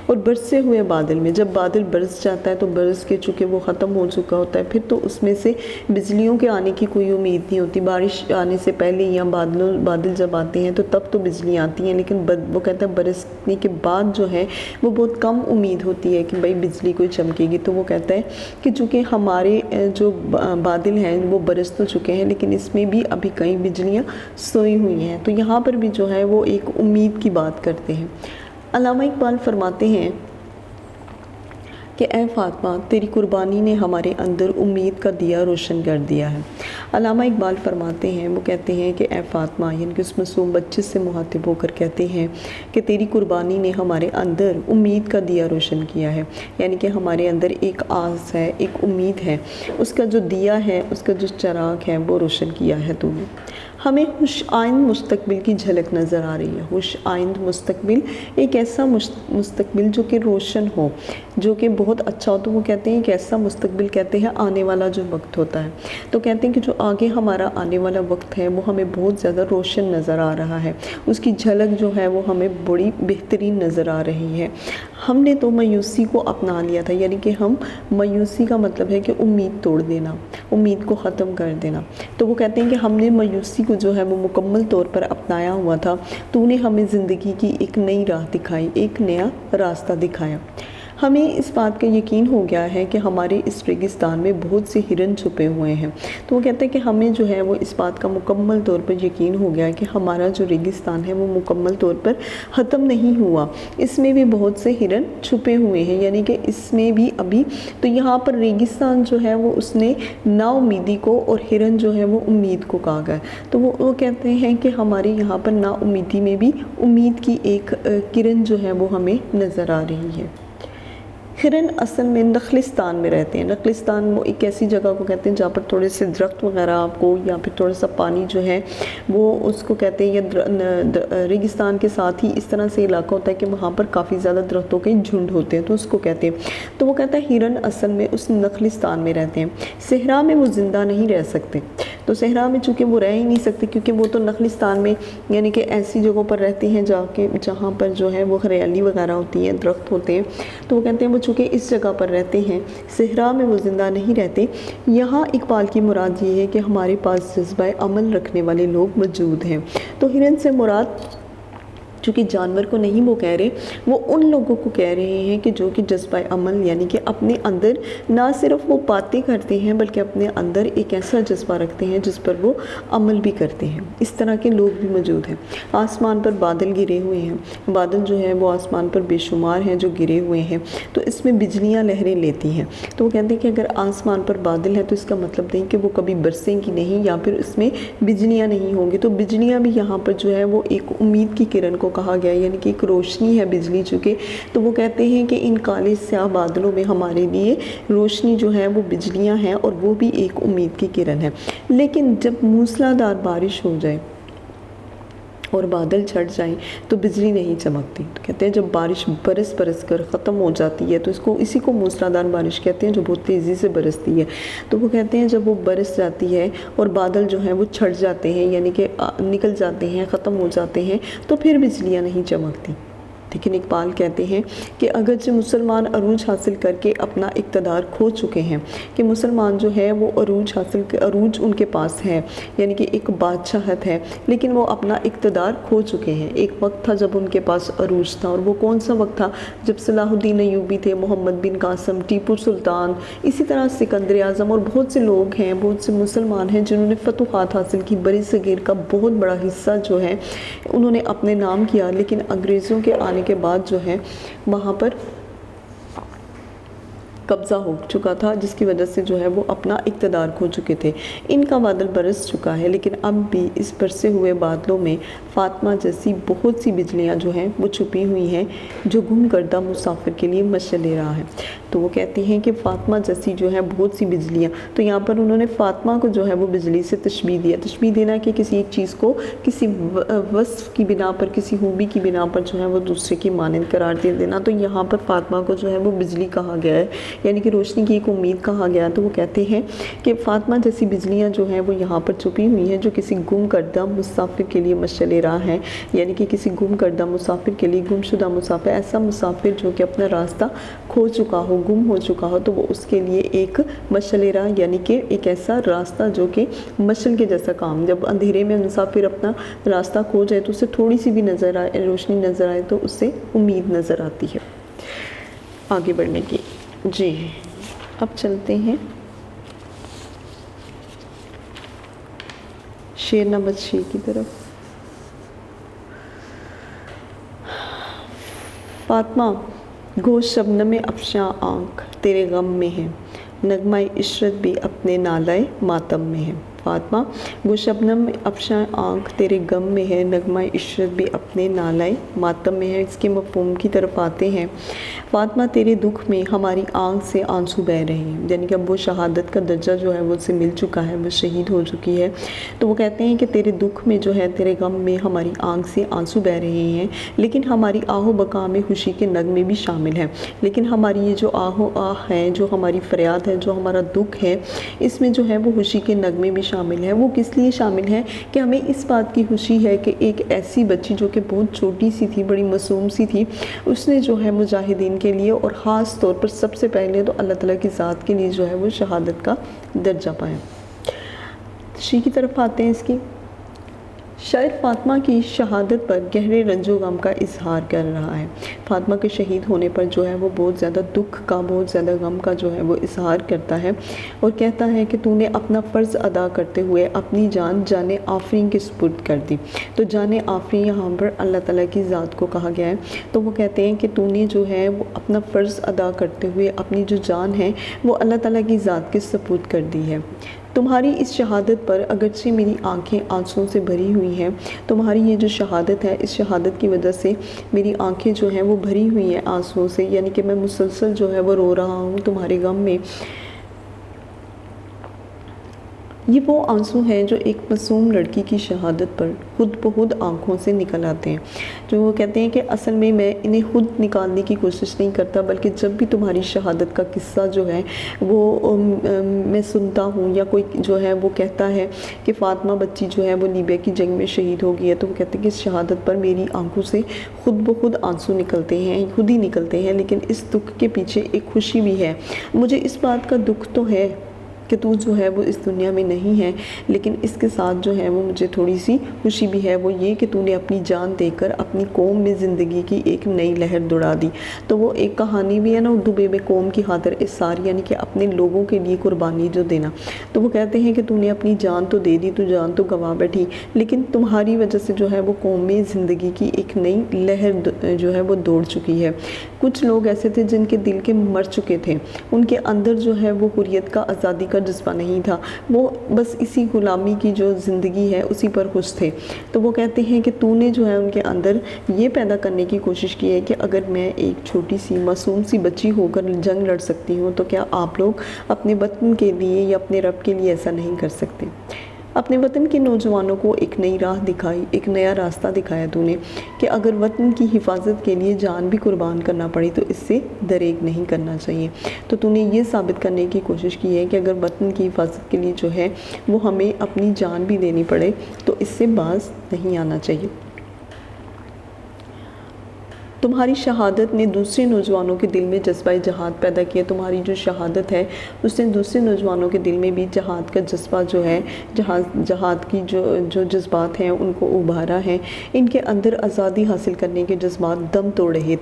اور برسے ہوئے بادل میں، جب بادل برس جاتا ہے تو برس کے چونکہ وہ ختم ہو چکا ہوتا ہے پھر تو اس میں سے بجلیوں کے آنے کی کوئی امید نہیں ہوتی، بارش آنے سے پہلے یا بادل جب آتے ہیں تو تب تو بجلی آتی ہیں، لیکن وہ کہتا ہے برسنے کے بعد جو ہے وہ بہت کم امید ہوتی ہے کہ بھئی بجلی کوئی چمکے گی۔ تو وہ کہتا ہے کہ چونکہ ہمارے جو بادل ہیں وہ برس تو چکے ہیں لیکن اس میں بھی ابھی کئی بجلیاں سوئی ہوئی ہیں، تو یہاں پر بھی جو ہے وہ ایک امید کی بات کرتے ہیں۔ علامہ اقبال فرماتے ہیں کہ اے فاطمہ تیری قربانی نے ہمارے اندر امید کا دیا روشن کر دیا ہے۔ علامہ اقبال فرماتے ہیں، وہ کہتے ہیں کہ اے فاطمہ، یعنی کہ اس معصوم بچے سے مخاطب ہو کر کہتے ہیں کہ تیری قربانی نے ہمارے اندر امید کا دیا روشن کیا ہے، یعنی کہ ہمارے اندر ایک آس ہے، ایک امید ہے، اس کا جو دیا ہے، اس کا جو چراغ ہے وہ روشن کیا ہے تو نے۔ ہمیں خوش آئند مستقبل کی جھلک نظر آ رہی ہے۔ خوش آئند مستقبل، ایک ایسا مستقبل جو کہ روشن ہو، جو کہ بہت اچھا ہو، تو وہ کہتے ہیں کہ ایسا مستقبل کہتے ہیں آنے والا جو وقت ہوتا ہے، تو کہتے ہیں کہ جو آگے ہمارا آنے والا وقت ہے وہ ہمیں بہت زیادہ روشن نظر آ رہا ہے، اس کی جھلک جو ہے وہ ہمیں بڑی بہترین نظر آ رہی ہے۔ ہم نے تو مایوسی کو اپنا لیا تھا، یعنی کہ ہم مایوسی کا مطلب ہے کہ امید توڑ دینا، امید کو ختم کر دینا، تو وہ کہتے ہیں کہ ہم نے مایوسی کو جو ہے وہ مکمل طور پر اپنایا ہوا تھا، تو نے ہمیں زندگی کی ایک نئی راہ دکھائی، ایک نیا راستہ دکھایا۔ ہمیں اس بات کا یقین ہو گیا ہے کہ ہمارے اس ریگستان میں بہت سے ہرن چھپے ہوئے ہیں، تو وہ کہتے ہیں کہ ہمیں جو ہے وہ اس بات کا مکمل طور پر یقین ہو گیا کہ ہمارا جو ریگستان ہے وہ مکمل طور پر ختم نہیں ہوا، اس میں بھی بہت سے ہرن چھپے ہوئے ہیں، یعنی کہ اس میں بھی ابھی تو یہاں پر ریگستان جو ہے وہ اس نے نا امیدی کو اور ہرن جو ہے وہ امید کو کہا گیا، تو وہ کہتے ہیں کہ ہمارے یہاں پر نا امیدی میں بھی امید کی ایک کرن جو ہے وہ ہمیں نظر آ رہی ہے۔ ہرن اصل میں نخلستان میں رہتے ہیں۔ نخلستان وہ ایک ایسی جگہ کو کہتے ہیں جہاں پر تھوڑے سے درخت وغیرہ آپ کو یا پھر تھوڑا سا پانی جو ہے وہ اس کو کہتے ہیں، یا ریگستان کے ساتھ ہی اس طرح سے علاقہ ہوتا ہے کہ وہاں پر کافی زیادہ درختوں کے جھنڈ ہوتے ہیں، تو اس کو کہتے ہیں۔ تو وہ کہتا ہے ہرن اصل میں اس نخلستان میں رہتے ہیں، صحرا میں وہ زندہ نہیں رہ سکتے، تو صحرا میں چونکہ وہ رہ ہی نہیں سکتے کیونکہ وہ تو نخلستان میں یعنی کہ ایسی جگہوں پر رہتے ہیں جہاں پر جو ہے وہ ہریالی وغیرہ ہوتی ہے، درخت ہوتے ہیں، تو وہ کہتے ہیں وہ چونکہ اس جگہ پر رہتے ہیں، صحرا میں وہ زندہ نہیں رہتے۔ یہاں اقبال کی مراد یہ ہے کہ ہمارے پاس جذبہ عمل رکھنے والے لوگ موجود ہیں، تو ہرن سے مراد چونکہ جانور کو نہیں وہ کہہ رہے، وہ ان لوگوں کو کہہ رہے ہیں کہ جو کہ جذبہ عمل یعنی کہ اپنے اندر نہ صرف وہ باتیں کرتے ہیں بلکہ اپنے اندر ایک ایسا جذبہ رکھتے ہیں جس پر وہ عمل بھی کرتے ہیں، اس طرح کے لوگ بھی موجود ہیں۔ آسمان پر بادل گرے ہوئے ہیں، بادل جو ہے وہ آسمان پر بے شمار ہیں جو گرے ہوئے ہیں، تو اس میں بجلیاں لہریں لیتی ہیں، تو وہ کہتے ہیں کہ اگر آسمان پر بادل ہے تو اس کا مطلب نہیں کہ وہ کبھی برسیں گی نہیں یا پھر اس میں بجلیاں نہیں ہوں گی، تو بجلیاں بھی یہاں پر جو ہے وہ ایک امید کی کرن کو کہا گیا، یعنی کہ ایک روشنی ہے بجلی چونکہ، تو وہ کہتے ہیں کہ ان کالے سیاہ بادلوں میں ہمارے لیے روشنی جو ہے وہ بجلیاں ہیں اور وہ بھی ایک امید کی کرن ہے۔ لیکن جب موسلادھار بارش ہو جائے اور بادل چھٹ جائیں تو بجلی نہیں چمکتی، تو کہتے ہیں جب بارش برس کر ختم ہو جاتی ہے تو اسی کو موسلادھار بارش کہتے ہیں جو بہت تیزی سے برستی ہے، تو وہ کہتے ہیں جب وہ برس جاتی ہے اور بادل جو ہیں وہ چھٹ جاتے ہیں یعنی کہ نکل جاتے ہیں، ختم ہو جاتے ہیں، تو پھر بجلیاں نہیں چمکتی۔ لیکن اقبال کہتے ہیں کہ اگرچہ مسلمان عروج حاصل کر کے اپنا اقتدار کھو چکے ہیں، کہ مسلمان جو ہے وہ عروج ان کے پاس ہے یعنی کہ ایک بادشاہت ہے، لیکن وہ اپنا اقتدار کھو چکے ہیں۔ ایک وقت تھا جب ان کے پاس عروج تھا، اور وہ کون سا وقت تھا؟ جب صلاح الدین ایوبی تھے، محمد بن قاسم، ٹیپو سلطان، اسی طرح سکندر اعظم اور بہت سے لوگ ہیں، بہت سے مسلمان ہیں جنہوں نے فتوحات حاصل کی، بر صغیر کا بہت بڑا حصہ جو ہے انہوں نے اپنے نام کیا، لیکن انگریزوں کے آنے کے بعد جو ہے وہاں پر قبضہ ہو چکا تھا، جس کی وجہ سے جو ہے وہ اپنا اقتدار کھو چکے تھے۔ ان کا بادل برس چکا ہے، لیکن اب بھی اس برسے ہوئے بادلوں میں فاطمہ جیسی بہت سی بجلیاں جو ہیں وہ چھپی ہوئی ہیں، جو گم کردہ مسافر کے لیے مشعل لے رہا ہے۔ تو وہ کہتی ہیں کہ فاطمہ جیسی جو ہے بہت سی بجلیاں، تو یہاں پر انہوں نے فاطمہ کو جو ہے وہ بجلی سے تشبیہ دیا۔ تشبیہ دینا کہ کسی ایک چیز کو کسی وصف کی بنا پر، کسی خوبی کی بنا پر جو ہے وہ دوسرے کی مانند قرار دے دینا، تو یہاں پر فاطمہ کو جو ہے وہ بجلی کہا گیا ہے یعنی کہ روشنی کی ایک امید کہا گیا، تو وہ کہتے ہیں کہ فاطمہ جیسی بجلیاں جو ہیں وہ یہاں پر چھپی ہوئی ہیں جو کسی گم کردہ مسافر کے لیے مشعل راہ ہیں، یعنی کہ کسی گم کردہ مسافر کے لیے، گم شدہ مسافر، ایسا مسافر جو کہ اپنا راستہ کھو چکا ہو، گم ہو چکا ہو، تو وہ اس کے لیے ایک مشعل راہ، یعنی کہ ایک ایسا راستہ جو کہ مشعل کے جیسا کام، جب اندھیرے میں مسافر اپنا راستہ کھو جائے تو اسے تھوڑی سی بھی نظر آئے، روشنی نظر آئے تو اس سے امید نظر آتی ہے آگے بڑھنے کی۔ جی اب چلتے ہیں شعر نمبر 6 کی طرف۔ فاطمہ گو شبنم افشاں آنکھ تیرے غم میں ہے، نغمہ عشرت بھی اپنے نالۂ ماتم میں ہے۔ فاطمہ گو شبنم افشاں آنکھ تیرے غم میں ہے، نغمہ عشرت بھی اپنے نالۂ ماتم میں ہے۔ اس کے مفہوم کی طرف آتے ہیں۔ فاطمہ تیرے دکھ میں ہماری آنکھ سے آنسو بہہ رہے ہیں، یعنی کہ اب وہ شہادت کا درجہ جو ہے وہ اسے مل چکا ہے، وہ شہید ہو چکی ہے، تو وہ کہتے ہیں کہ تیرے دکھ میں جو ہے، تیرے غم میں ہماری آنکھ سے آنسو بہہ رہے ہیں، لیکن ہماری آہ و بقا میں خوشی کے نغمے بھی شامل ہیں۔ لیکن ہماری یہ جو آہ و آہ ہے، جو ہماری فریاد ہے، جو ہمارا دکھ ہے، اس میں جو ہے وہ خوشی کے نغمے بھی شامل ہیں۔ وہ کس لیے شامل ہیں کہ ہمیں اس بات کی خوشی ہے کہ ایک ایسی بچی جو کہ بہت چھوٹی سی تھی، بڑی معصوم سی تھی، اس نے جو ہے مجاہدین کے لیے اور خاص طور پر سب سے پہلے تو اللہ تعالیٰ کی ذات کے لیے جو ہے وہ شہادت کا درجہ پایا۔ تشریح کی طرف آتے ہیں اس کی۔ شاعر فاطمہ کی شہادت پر گہرے رنج و غم کا اظہار کر رہا ہے۔ فاطمہ کے شہید ہونے پر جو ہے وہ بہت زیادہ دکھ کا، بہت زیادہ غم کا جو ہے وہ اظہار کرتا ہے اور کہتا ہے کہ تو نے اپنا فرض ادا کرتے ہوئے اپنی جان جان آفرین کے سپرد کر دی۔ تو جان آفرین یہاں پر اللہ تعالیٰ کی ذات کو کہا گیا ہے، تو وہ کہتے ہیں کہ تو نے جو ہے وہ اپنا فرض ادا کرتے ہوئے اپنی جو جان ہے وہ اللہ تعالیٰ کی ذات کے سپرد کر دی ہے۔ تمہاری اس شہادت پر اگرچہ میری آنکھیں آنسوں سے بھری ہوئی ہیں، تمہاری یہ جو شہادت ہے، اس شہادت کی وجہ سے میری آنکھیں جو ہیں وہ بھری ہوئی ہیں آنسوں سے، یعنی کہ میں مسلسل جو ہے وہ رو رہا ہوں تمہارے غم میں۔ یہ وہ آنسو ہیں جو ایک معصوم لڑکی کی شہادت پر خود بخود آنکھوں سے نکل آتے ہیں، جو وہ کہتے ہیں کہ اصل میں انہیں خود نکالنے کی کوشش نہیں کرتا، بلکہ جب بھی تمہاری شہادت کا قصہ جو ہے وہ میں سنتا ہوں، یا کوئی جو ہے وہ کہتا ہے کہ فاطمہ بچی جو ہے وہ لیبیا کی جنگ میں شہید ہو گئی ہے، تو وہ کہتے ہیں کہ اس شہادت پر میری آنکھوں سے خود بخود آنسو نکلتے ہیں، خود ہی نکلتے ہیں، لیکن اس دکھ کے پیچھے ایک خوشی بھی ہے۔ مجھے اس بات کا دکھ تو ہے کہ تو جو ہے وہ اس دنیا میں نہیں ہے، لیکن اس کے ساتھ جو ہے وہ مجھے تھوڑی سی خوشی بھی ہے، وہ یہ کہ تو نے اپنی جان دے کر اپنی قوم میں زندگی کی ایک نئی لہر دوڑا دی۔ تو وہ ایک کہانی بھی ہے نا اردو میں، قوم کی خاطر اثار، یعنی کہ اپنے لوگوں کے لیے قربانی جو دینا۔ تو وہ کہتے ہیں کہ تو نے اپنی جان تو دے دی، تو جان تو گوا بیٹھی، لیکن تمہاری وجہ سے جو ہے وہ قوم میں زندگی کی ایک نئی لہر جو ہے وہ دوڑ چکی ہے۔ کچھ لوگ ایسے تھے جن کے دل کے مر چکے تھے، ان کے اندر جو ہے وہ حریت کا، آزادی کا جذبہ نہیں تھا، وہ بس اسی غلامی کی جو زندگی ہے اسی پر خوش تھے۔ تو وہ کہتے ہیں کہ تو نے جو ہے ان کے اندر یہ پیدا کرنے کی کوشش کی ہے کہ اگر میں ایک چھوٹی سی معصوم سی بچی ہو کر جنگ لڑ سکتی ہوں، تو کیا آپ لوگ اپنے وطن کے لیے یا اپنے رب کے لیے ایسا نہیں کر سکتے؟ اپنے وطن کے نوجوانوں کو ایک نئی راہ دکھائی، ایک نیا راستہ دکھایا تو نے کہ اگر وطن کی حفاظت کے لیے جان بھی قربان کرنا پڑی تو اس سے دریغ نہیں کرنا چاہیے۔ تو نے یہ ثابت کرنے کی کوشش کی ہے کہ اگر وطن کی حفاظت کے لیے جو ہے وہ ہمیں اپنی جان بھی دینی پڑے تو اس سے باز نہیں آنا چاہیے۔ تمہاری شہادت نے دوسرے نوجوانوں کے دل میں جذبہ جہاد پیدا کیا۔ تمہاری جو شہادت ہے اس نے دوسرے نوجوانوں کے دل میں بھی جہاد کا جذبہ جو ہے، جہاد کی جو جذبات ہیں ان کو ابھارا ہے۔ ان کے اندر آزادی حاصل کرنے کے جذبات دم توڑ رہے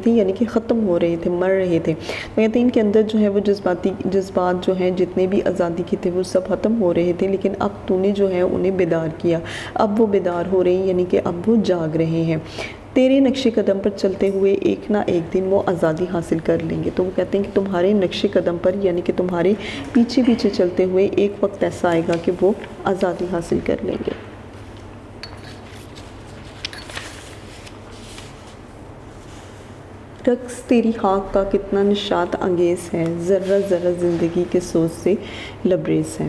تھے، یعنی کہ ختم ہو رہے تھے، مر رہے تھے۔ کہتے ہیں ان کے اندر جو ہے وہ جذبات جو ہیں جتنے بھی آزادی کے تھے وہ سب ختم ہو رہے تھے، لیکن اب تو نے جو ہے انہیں بیدار کیا، اب وہ بیدار ہو رہے ہیں، یعنی کہ اب وہ جاگ رہے ہیں۔ تیرے نقش قدم پر چلتے ہوئے ایک نہ ایک دن وہ آزادی حاصل کر لیں گے۔ تو وہ کہتے ہیں کہ تمہارے نقش قدم پر، یعنی کہ تمہارے پیچھے پیچھے چلتے ہوئے ایک وقت ایسا آئے گا کہ وہ آزادی حاصل کر لیں گے۔ رقص تیری خاک کا کتنا نشاط انگیز ہے، ذرہ ذرہ زندگی کے سوز سے لبریز ہے۔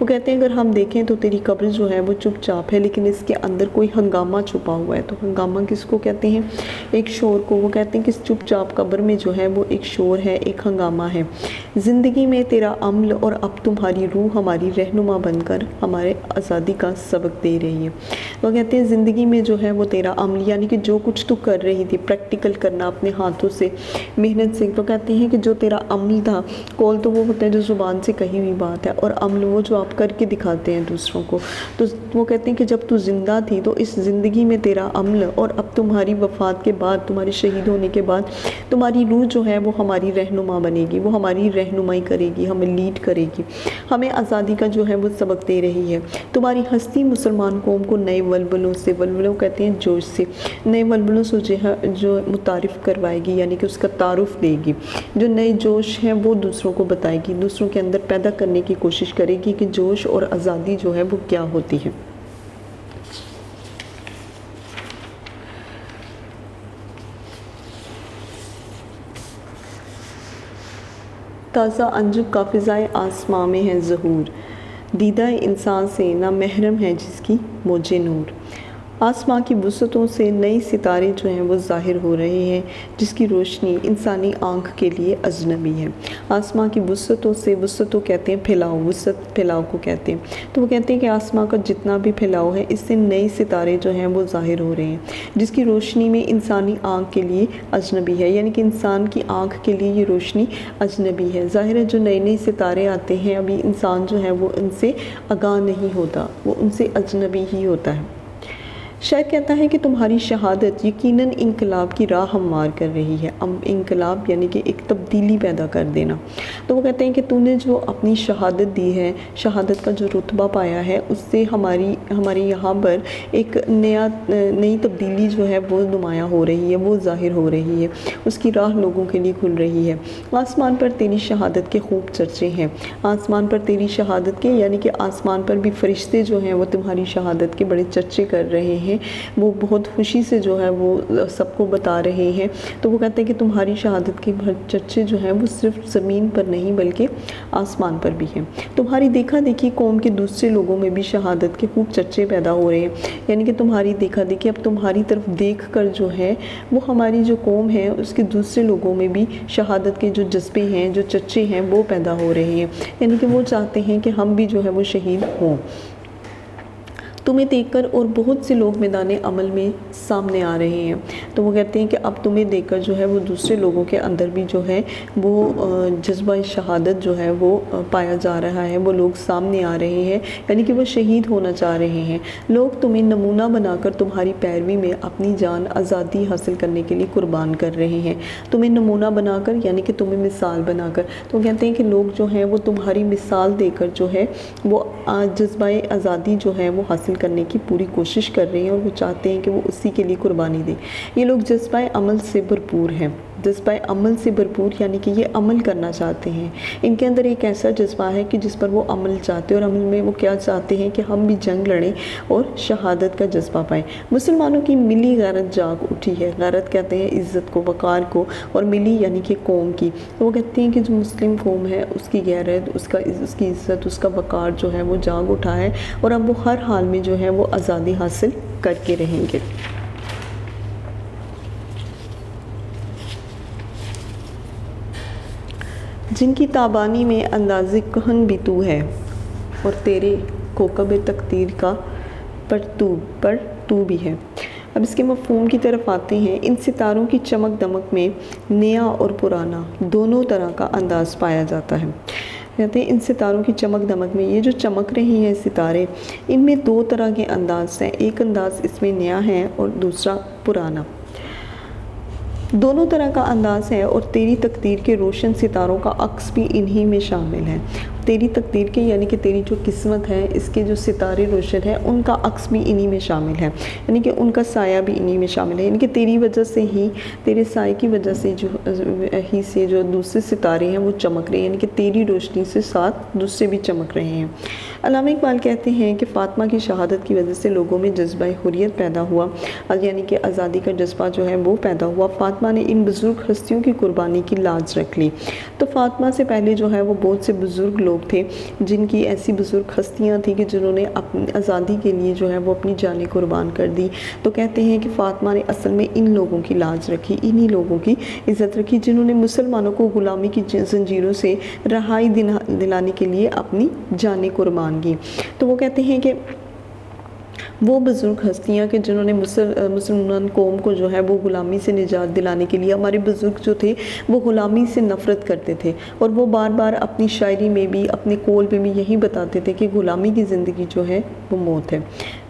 وہ کہتے ہیں اگر ہم دیکھیں تو تیری قبر جو ہے وہ چپ چاپ ہے، لیکن اس کے اندر کوئی ہنگامہ چھپا ہوا ہے۔ تو ہنگامہ کس کو کہتے ہیں؟ ایک شور کو۔ وہ کہتے ہیں کہ اس چپ چاپ قبر میں جو ہے وہ ایک شور ہے، ایک ہنگامہ ہے۔ زندگی میں تیرا عمل اور اب تمہاری روح ہماری رہنما بن کر ہمارے آزادی کا سبق دے رہی ہے۔ وہ کہتے ہیں زندگی میں جو ہے وہ تیرا عمل، یعنی کہ جو کچھ تو کر رہی تھی، پریکٹیکل کرنا اپنے ہاتھوں سے، محنت سے، تو کہتے ہیں کہ جو تیرا عمل تھا، قول تو وہ ہوتا ہے جو زبان سے کہی ہوئی بات ہے، اور عمل وہ جو آپ کر کے دکھاتے ہیں دوسروں کو۔ تو وہ کہتے ہیں کہ جب تو زندہ تھی تو اس زندگی میں تیرا عمل، اور اب تمہاری وفات کے بعد، تمہارے شہید ہونے کے بعد تمہاری روح جو ہے وہ ہماری رہنما بنے گی، وہ ہماری رہنمائی کرے گی، ہمیں لیڈ کرے گی، ہمیں آزادی کا جو ہے وہ سبق دے رہی ہے۔ تمہاری ہستی مسلمان قوم کو نئے ولولوں سے، ولولوں کہتے ہیں جوش سے، نئے ولولوں سے جو متعارف کروائے گی، یعنی کہ اس کا تعارف دے گی، جو نئے جوش ہیں وہ دوسروں کو بتائے گی، دوسروں کے اندر پیدا کرنے کی کوشش کرے گی کہ جوش اور آزادی جو ہے وہ کیا ہوتی ہے۔ تازہ انجم کا فضائے آسماں میں ہے ظہور، دیدہ انسان سے نہ محرم ہے جس کی موج نور۔ آسماں کی وسعتوں سے نئے ستارے جو ہیں وہ ظاہر ہو رہے ہیں، جس کی روشنی انسانی آنکھ کے لیے اجنبی ہے۔ آسماں کی وسعتوں سے، وسعتوں کہتے ہیں پھیلاؤ، وسعت پھیلاؤ کو کہتے ہیں۔ تو وہ کہتے ہیں کہ آسماں کا جتنا بھی پھیلاؤ ہے، اس سے نئے ستارے جو ہیں وہ ظاہر ہو رہے ہیں، جس کی روشنی میں انسانی آنکھ کے لیے اجنبی ہے، یعنی کہ انسان کی آنکھ کے لیے یہ روشنی اجنبی ہے۔ ظاہر ہے جو نئے نئے ستارے آتے ہیں، ابھی انسان جو ہے وہ ان سے آگاہ نہیں ہوتا، وہ ان سے اجنبی ہی ہوتا ہے۔ شاعر کہتا ہے کہ تمہاری شہادت یقیناً انقلاب کی راہ ہموار کر رہی ہے۔ انقلاب یعنی کہ ایک تبدیلی پیدا کر دینا۔ تو وہ کہتے ہیں کہ تو نے جو اپنی شہادت دی ہے، شہادت کا جو رتبہ پایا ہے، اس سے ہمارے یہاں پر ایک نئی تبدیلی جو ہے وہ نمایاں ہو رہی ہے، وہ ظاہر ہو رہی ہے، اس کی راہ لوگوں کے لیے کھل رہی ہے۔ آسمان پر تیری شہادت کے خوب چرچے ہیں۔ آسمان پر تیری شہادت کے، یعنی کہ آسمان پر بھی فرشتے جو ہیں وہ تمہاری شہادت کے بڑے چرچے کر رہے ہیں، وہ بہت خوشی سے جو ہے وہ سب کو بتا رہے ہیں۔ تو وہ کہتے ہیں کہ تمہاری شہادت کے چرچے جو ہیں وہ صرف زمین پر نہیں بلکہ آسمان پر بھی ہیں۔ تمہاری دیکھا دیکھی قوم کے دوسرے لوگوں میں بھی شہادت کے خوب چرچے پیدا ہو رہے ہیں، یعنی کہ تمہاری دیکھا دیکھی اب تمہاری طرف دیکھ کر جو ہے وہ ہماری جو قوم ہے اس کے دوسرے لوگوں میں بھی شہادت کے جو جذبے ہیں، جو چرچے ہیں وہ پیدا ہو رہے ہیں، یعنی کہ وہ چاہتے ہیں کہ ہم بھی جو ہے وہ شہید ہوں۔ تمہیں دیکھ کر اور بہت سے لوگ میدان عمل میں سامنے آ رہے ہیں۔ تو وہ کہتے ہیں کہ اب تمہیں دیکھ کر جو ہے وہ دوسرے لوگوں کے اندر بھی جو ہے وہ جذبہ شہادت جو ہے وہ پایا جا رہا ہے، وہ لوگ سامنے آ رہے ہیں، یعنی کہ وہ شہید ہونا چاہ رہے ہیں۔ لوگ تمہیں نمونہ بنا کر تمہاری پیروی میں اپنی جان آزادی حاصل کرنے کے لیے قربان کر رہے ہیں۔ تمہیں نمونہ بنا کر، یعنی کہ تمہیں مثال بنا کر۔ تو کہتے ہیں کہ لوگ جو ہیں وہ تمہاری مثال دے کر جو ہے وہ جذبہ آزادی جو ہے وہ حاصل کرنے کی پوری کوشش کر رہے ہیں، اور وہ چاہتے ہیں کہ وہ اسی کے لیے قربانی دیں۔ یہ لوگ جذبہ عمل سے بھرپور ہیں، جذبہ عمل سے بھرپور، یعنی کہ یہ عمل کرنا چاہتے ہیں۔ ان کے اندر ایک ایسا جذبہ ہے کہ جس پر وہ عمل چاہتے ہیں، اور عمل میں وہ کیا چاہتے ہیں کہ ہم بھی جنگ لڑیں اور شہادت کا جذبہ پائیں۔ مسلمانوں کی ملی غیرت جاگ اٹھی ہے۔ غیرت کہتے ہیں عزت کو، وقار کو، اور ملی یعنی کہ قوم کی۔ وہ کہتے ہیں کہ جو مسلم قوم ہے اس کی غیرت، اس کی عزت، اس کا وقار جو ہے وہ جاگ اٹھا ہے، اور اب وہ ہر حال میں جو ہے وہ آزادی حاصل کر کے رہیں گے۔ جن کی تابانی میں انداز کہن بھی تو ہے، اور تیرے کوکب تقدیر کا پر تو بھی ہے۔ اب اس کے مفہوم کی طرف آتے ہیں۔ ان ستاروں کی چمک دمک میں نیا اور پرانا دونوں طرح کا انداز پایا جاتا ہے۔ کہتے ہیں ان ستاروں کی چمک دمک میں، یہ جو چمک رہے ہیں ستارے، ان میں دو طرح کے انداز ہیں، ایک انداز اس میں نیا ہے اور دوسرا پرانا۔ دونوں طرح کا انداز ہے، اور تیری تقدیر کے روشن ستاروں کا عکس بھی انہی میں شامل ہے۔ تیری تقدیر کے، یعنی کہ تیری جو قسمت ہے، اس کے جو ستارے روشن ہیں، ان کا عکس بھی انہی میں شامل ہے، یعنی کہ ان کا سایہ بھی انہی میں شامل ہے، یعنی کہ تیری وجہ سے ہی، تیرے سائے کی وجہ سے جو دوسرے ستارے ہیں وہ چمک رہے ہیں، یعنی کہ تیری روشنی سے ساتھ دوسرے بھی چمک رہے ہیں۔ علامہ اقبال کہتے ہیں کہ فاطمہ کی شہادت کی وجہ سے لوگوں میں جذبہ حریت پیدا ہوا، یعنی کہ آزادی کا جذبہ جو ہے وہ پیدا ہوا۔ فاطمہ فاطمہ نے ان بزرگ ہستیوں کی قربانی کی لاج رکھ لی۔ تو فاطمہ سے پہلے جو ہے وہ بہت سے بزرگ لوگ تھے جن کی ایسی بزرگ ہستیاں تھیں کہ جنہوں نے اپنی آزادی کے لیے جو ہے وہ اپنی جانیں قربان کر دی۔ تو کہتے ہیں کہ فاطمہ نے اصل میں ان لوگوں کی لاج رکھی، انہی لوگوں کی عزت رکھی جنہوں نے مسلمانوں کو غلامی کی زنجیروں سے رہائی دلانے کے لیے اپنی جانیں قربان کی۔ تو وہ کہتے ہیں کہ وہ بزرگ ہستیاں کہ جنہوں نے مسلمان قوم کو جو ہے وہ غلامی سے نجات دلانے کے لیے، ہمارے بزرگ جو تھے وہ غلامی سے نفرت کرتے تھے، اور وہ بار بار اپنی شاعری میں بھی اپنے قول میں بھی یہی بتاتے تھے کہ غلامی کی زندگی جو ہے وہ موت ہے۔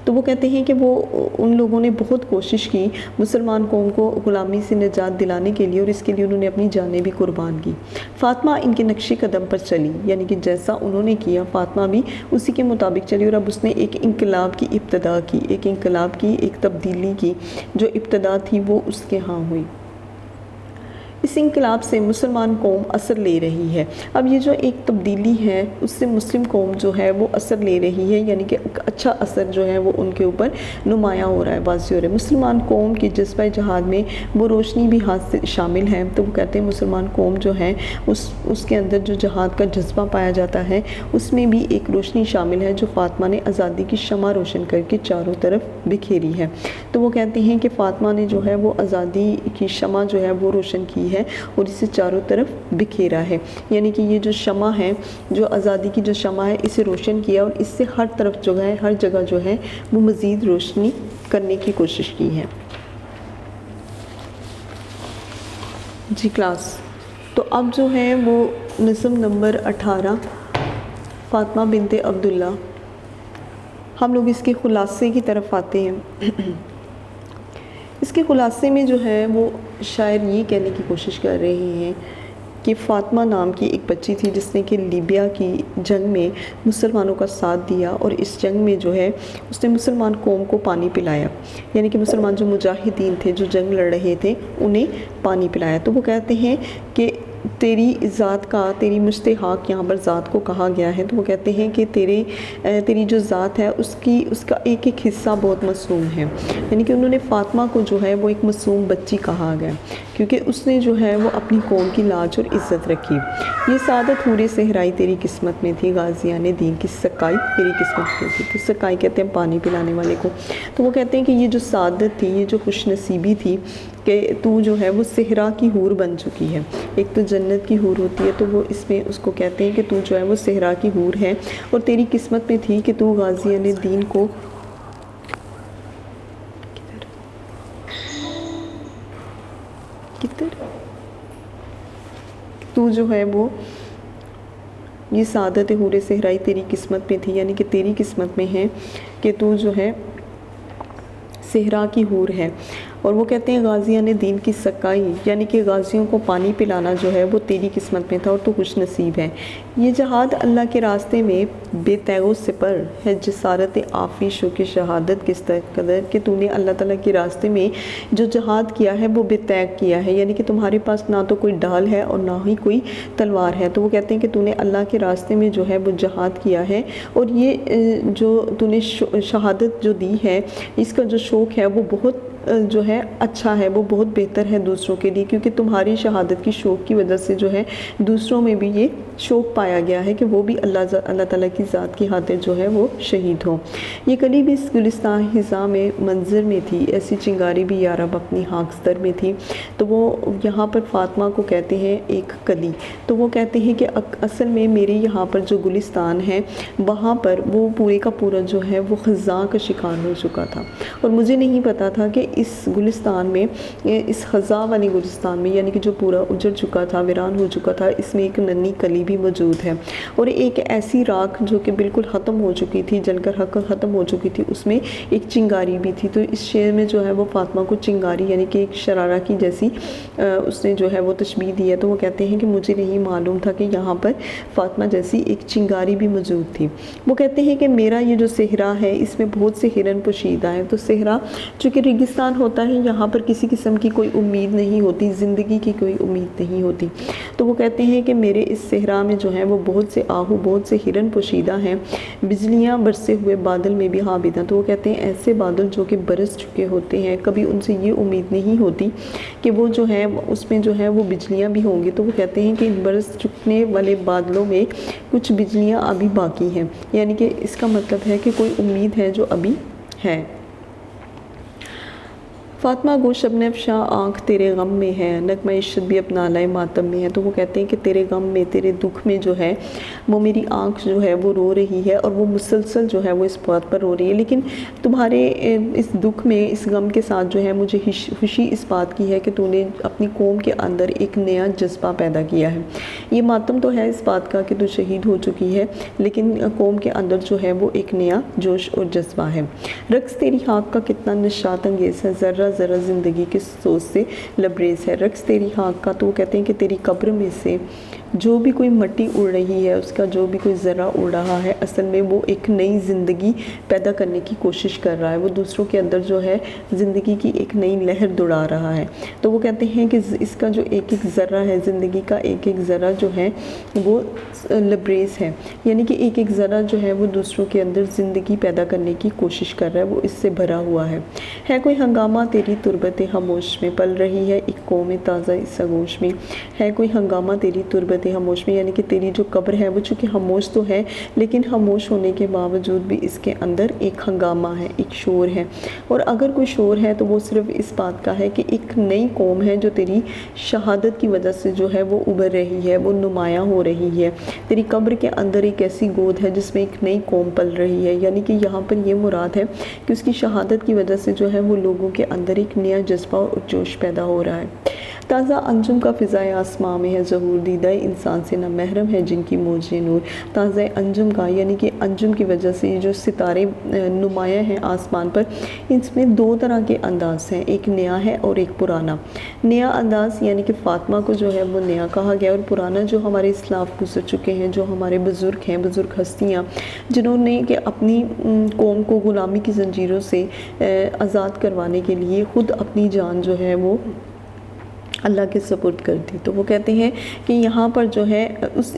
تو وہ کہتے ہیں کہ وہ ان لوگوں نے بہت کوشش کی مسلمان قوم کو غلامی سے نجات دلانے کے لیے، اور اس کے لیے انہوں نے اپنی جانیں بھی قربان کی۔ فاطمہ ان کے نقش قدم پر چلی، یعنی کہ جیسا انہوں نے کیا فاطمہ بھی اسی کے مطابق چلی، اور اب اس نے ایک انقلاب کی ابتدا کی، ایک انقلاب کی، ایک تبدیلی کی، جو ابتدا تھی وہ اس کے ہاں ہوئی۔ اس انقلاب سے مسلمان قوم اثر لے رہی ہے۔ اب یہ جو ایک تبدیلی ہے اس سے مسلم قوم جو ہے وہ اثر لے رہی ہے، یعنی کہ اچھا اثر جو ہے وہ ان کے اوپر نمایاں ہو رہا ہے، واضح ہو رہا ہے۔ مسلمان قوم کی جذبہ جہاد میں وہ روشنی بھی ہاتھ سے شامل ہے۔ تو وہ کہتے ہیں مسلمان قوم جو ہے اس کے اندر جو جہاد کا جذبہ پایا جاتا ہے اس میں بھی ایک روشنی شامل ہے جو فاطمہ نے آزادی کی شمع روشن کر کے چاروں طرف بکھیری ہے۔ تو وہ کہتے ہیں کہ فاطمہ نے جو ہے وہ آزادی کی شمع جو ہے وہ روشن کی ہے اور اسے چاروں طرف بکھیرا ہے، یعنی کہ یہ جو شمع ہے، جو آزادی کی جو شمع ہے، اسے روشن کیا اور اس سے ہر طرف جو ہے، ہر جگہ جو ہے وہ مزید روشنی کرنے کی کوشش کی ہے۔ جی کلاس، تو اب جو ہے وہ نظم نمبر 18 فاطمہ بنت عبداللہ، ہم لوگ اس کے خلاصے کی طرف آتے ہیں۔ اس کے خلاصے میں جو ہے وہ شاعر یہ کہنے کی کوشش کر رہے ہیں کہ فاطمہ نام کی ایک بچی تھی جس نے کہ لیبیا کی جنگ میں مسلمانوں کا ساتھ دیا، اور اس جنگ میں جو ہے اس نے مسلمان قوم کو پانی پلایا، یعنی کہ مسلمان جو مجاہدین تھے جو جنگ لڑ رہے تھے انہیں پانی پلایا۔ تو وہ کہتے ہیں کہ تیری ذات کا، تیری مستحق یہاں پر ذات کو کہا گیا ہے، تو وہ کہتے ہیں کہ تیری جو ذات ہے اس کا ایک ایک حصہ بہت معصوم ہے، یعنی کہ انہوں نے فاطمہ کو جو ہے وہ ایک معصوم بچی کہا گیا کیونکہ اس نے جو ہے وہ اپنی قوم کی لاج اور عزت رکھی۔ یہ سعادت حور صحرائی تیری قسمت میں تھی، غازیان دین کی سقائی تیری قسمت میں تھی۔ تو سقائی کہتے ہیں پانی پلانے والے کو۔ تو وہ کہتے ہیں کہ یہ جو سعادت تھی، یہ جو خوش نصیبی تھی کہ تو جو ہے وہ صحرا کی حور بن چکی ہے۔ ایک تو جنت کی حور ہوتی ہے، تو وہ اس میں اس کو کہتے ہیں کہ تو جو ہے وہ صحرا کی حور ہے، اور تیری قسمت میں تھی کہ تو غازیان دین کو تو جو ہے وہ یہ سعادت حور صحرائی تیری قسمت میں تھی، یعنی کہ تیری قسمت میں ہے کہ تو جو ہے صحرا کی حور ہے۔ اور وہ کہتے ہیں غازیان دین کی سقائی، یعنی کہ غازیوں کو پانی پلانا جو ہے وہ تیری قسمت میں تھا اور تو خوش نصیب ہے۔ یہ جہاد اللہ کے راستے میں بے تیغ و سپر ہے، جسارت آفی شوق شہادت کس قدر کہ تو نے اللہ تعالیٰ کے راستے میں جو جہاد کیا ہے وہ بے تیغ کیا ہے، یعنی کہ تمہارے پاس نہ تو کوئی ڈھال ہے اور نہ ہی کوئی تلوار ہے۔ تو وہ کہتے ہیں کہ تو نے اللہ کے راستے میں جو ہے وہ جہاد کیا ہے، اور یہ جو تو نے شہادت جو دی ہے، اس کا جو شوق ہے وہ بہت جو ہے اچھا ہے، وہ بہت بہتر ہے دوسروں کے لیے، کیونکہ تمہاری شہادت کی شوق کی وجہ سے جو ہے دوسروں میں بھی یہ شوق پایا گیا ہے کہ وہ بھی اللہ تعالیٰ کی ذات کی خاطر جو ہے وہ شہید ہوں۔ یہ کلی بھی اس گلستان خزاں میں منظر میں تھی، ایسی چنگاری بھی یارب اپنی خاکستر میں تھی۔ تو وہ یہاں پر فاطمہ کو کہتے ہیں ایک کلی، تو وہ کہتے ہیں کہ اصل میں میرے یہاں پر جو گلستان ہے وہاں پر وہ پورے کا پورا جو ہے وہ خزاں کا شکار ہو چکا تھا، اور مجھے نہیں پتا تھا کہ اس گلستان میں، اس خزاں والی گلستان میں، یعنی کہ جو پورا اجڑ چکا تھا، ویران ہو چکا تھا، اس میں ایک ننھی کلی بھی موجود ہے، اور ایک ایسی راکھ جو کہ بالکل ختم ہو چکی تھی، جل کر ختم ہو چکی تھی، اس میں ایک چنگاری بھی تھی۔ تو اس شعر میں جو ہے وہ فاطمہ کو چنگاری یعنی کہ ایک شرارہ کی جیسی اس نے جو ہے وہ تشبیہ دی ہے۔ تو وہ کہتے ہیں کہ مجھے نہیں معلوم تھا کہ یہاں پر فاطمہ جیسی ایک چنگاری بھی موجود تھی۔ وہ کہتے ہیں کہ میرا یہ جو صحرا ہے اس میں بہت سے ہرن پوشیدہ ہیں۔ تو صحرا چونکہ ریگستان ہوتا ہے، یہاں پر کسی قسم کی کوئی امید نہیں ہوتی، زندگی کی کوئی امید نہیں ہوتی۔ تو وہ کہتے ہیں کہ میرے اس صحرا صحرا میں جو ہے وہ بہت سے آہو، بہت سے ہرن پوشیدہ ہیں، بجلیاں برسے ہوئے بادل میں بھی حامد ہیں۔ تو وہ کہتے ہیں ایسے بادل جو کہ برس چکے ہوتے ہیں، کبھی ان سے یہ امید نہیں ہوتی کہ وہ جو ہے اس میں جو ہے وہ بجلیاں بھی ہوں گی، تو وہ کہتے ہیں کہ برس چکنے والے بادلوں میں کچھ بجلیاں ابھی باقی ہیں، یعنی کہ اس کا مطلب ہے کہ کوئی امید ہے جو ابھی ہے۔ فاطمہ گو شبنم افشاں آنکھ تیرے غم میں ہے، نغمہ عشرت بھی اپنا لائے ماتم میں ہے۔ تو وہ کہتے ہیں کہ تیرے غم میں، تیرے دکھ میں جو ہے وہ میری آنکھ جو ہے وہ رو رہی ہے، اور وہ مسلسل جو ہے وہ اس بات پر رو رہی ہے، لیکن تمہارے اس دکھ میں، اس غم کے ساتھ جو ہے مجھے خوشی اس بات کی ہے کہ تو نے اپنی قوم کے اندر ایک نیا جذبہ پیدا کیا ہے۔ یہ ماتم تو ہے اس بات کا کہ تو شہید ہو چکی ہے، لیکن قوم کے اندر جو ہے وہ ایک نیا جوش اور جذبہ ہے۔ رقص تیری خاک کا کتنا نشاط انگیز ہے، ذرہ ذرہ زندگی کے سوز سے لبریز ہے۔ رقص تیری خاک کا، تو وہ کہتے ہیں کہ تیری قبر میں سے جو بھی کوئی مٹی اڑ رہی ہے، اس کا جو بھی کوئی ذرہ اڑ رہا ہے، اصل میں وہ ایک نئی زندگی پیدا کرنے کی کوشش کر رہا ہے، وہ دوسروں کے اندر جو ہے زندگی کی ایک نئی لہر دوڑا رہا ہے۔ تو وہ کہتے ہیں کہ اس کا جو ایک ایک ذرہ ہے، زندگی کا ایک ایک ذرہ جو ہے وہ لبریز ہے، یعنی کہ ایک ایک ذرہ جو ہے وہ دوسروں کے اندر زندگی پیدا کرنے کی کوشش کر رہا ہے، وہ اس سے بھرا ہوا ہے کوئی ہنگامہ تیری تربت خاموش میں، پل رہی ہے ایک قوم تازہ اس آغوش میں۔ ہے کوئی ہنگامہ تیری تربت خاموش میں، یعنی کہ تیری جو قبر ہے وہ چونکہ خاموش تو ہے، لیکن خاموش ہونے کے باوجود بھی اس کے اندر ایک ہنگامہ ہے، ایک شور ہے، اور اگر کوئی شور ہے تو وہ صرف اس بات کا ہے کہ ایک نئی قوم ہے جو تیری شہادت کی وجہ سے جو ہے وہ ابھر رہی ہے، وہ نمایاں ہو رہی ہے۔ تیری قبر کے اندر ایک ایسی گود ہے جس میں ایک نئی قوم پل رہی ہے، یعنی کہ یہاں پر یہ مراد ہے کہ اس کی شہادت کی وجہ سے جو ہے وہ لوگوں کے اندر ایک نیا جذبہ اور جوش پیدا ہو رہا ہے۔ تازہ انجم کا فضائے آسماں میں ہے ظہور، دیدہ انسان سے نہ محرم ہے جن کی موج نور۔ تازہ انجم کا، یعنی کہ انجم کی وجہ سے جو ستارے نمایاں ہیں آسمان پر، اس میں دو طرح کے انداز ہیں، ایک نیا ہے اور ایک پرانا۔ نیا انداز یعنی کہ فاطمہ کو جو ہے وہ نیا کہا گیا، اور پرانا جو ہمارے اسلاف گزر چکے ہیں، جو ہمارے بزرگ ہیں، بزرگ ہستیاں جنہوں نے کہ اپنی قوم کو غلامی کی زنجیروں سے آزاد کروانے کے لیے خود اپنی جان جو ہے وہ اللہ کے سپرد کر دی۔ تو وہ کہتے ہیں کہ یہاں پر جو ہے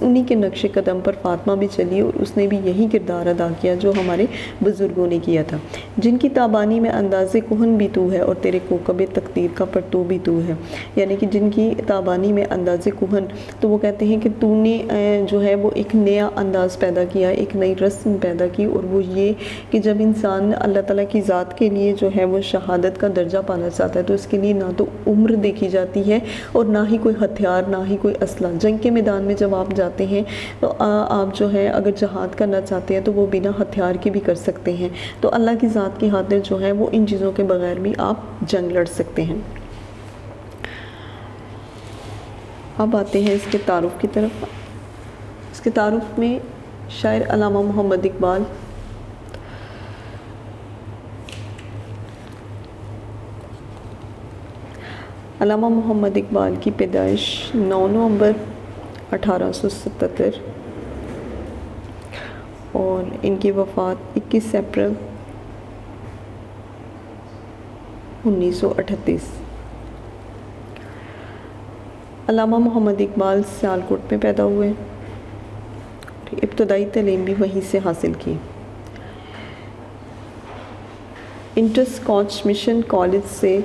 انہی کے نقش قدم پر فاطمہ بھی چلی، اور اس نے بھی یہی کردار ادا کیا جو ہمارے بزرگوں نے کیا تھا۔ جن کی تابانی میں انداز کہن بھی تو ہے، اور تیرے کوکب تقدیر کا پرتو بھی تو ہے، یعنی کہ جن کی تابانی میں انداز کہن، تو وہ کہتے ہیں کہ تو نے جو ہے وہ ایک نیا انداز پیدا کیا، ایک نئی رسم پیدا کی، اور وہ یہ کہ جب انسان اللہ تعالیٰ کی ذات کے لیے جو ہے وہ شہادت کا درجہ پانا چاہتا ہے تو اس کے لیے نہ تو عمر دیکھی جاتی ہے اور نہ ہی کوئی ہتھیار، نہ ہی کوئی اسلحہ۔ جنگ کے میدان میں جب آپ جاتے ہیں تو آپ جو ہے اگر جہاد کرنا چاہتے ہیں تو وہ بنا ہتھیار کے بھی کر سکتے ہیں، تو اللہ کی ذات کی خاطر جو ہے وہ ان چیزوں کے بغیر بھی آپ جنگ لڑ سکتے ہیں۔ اب آتے ہیں اس کے تعارف کی طرف۔ اس کے تعارف میں شاعر علامہ محمد اقبال علامہ محمد اقبال کی پیدائش 9 نومبر 1877 اور ان کی وفات 21 اپریل 1938۔ علامہ محمد اقبال سیالکوٹ میں پیدا ہوئے، ابتدائی تعلیم بھی وہیں سے حاصل کی۔ انٹر اسکاچ مشن کالج سے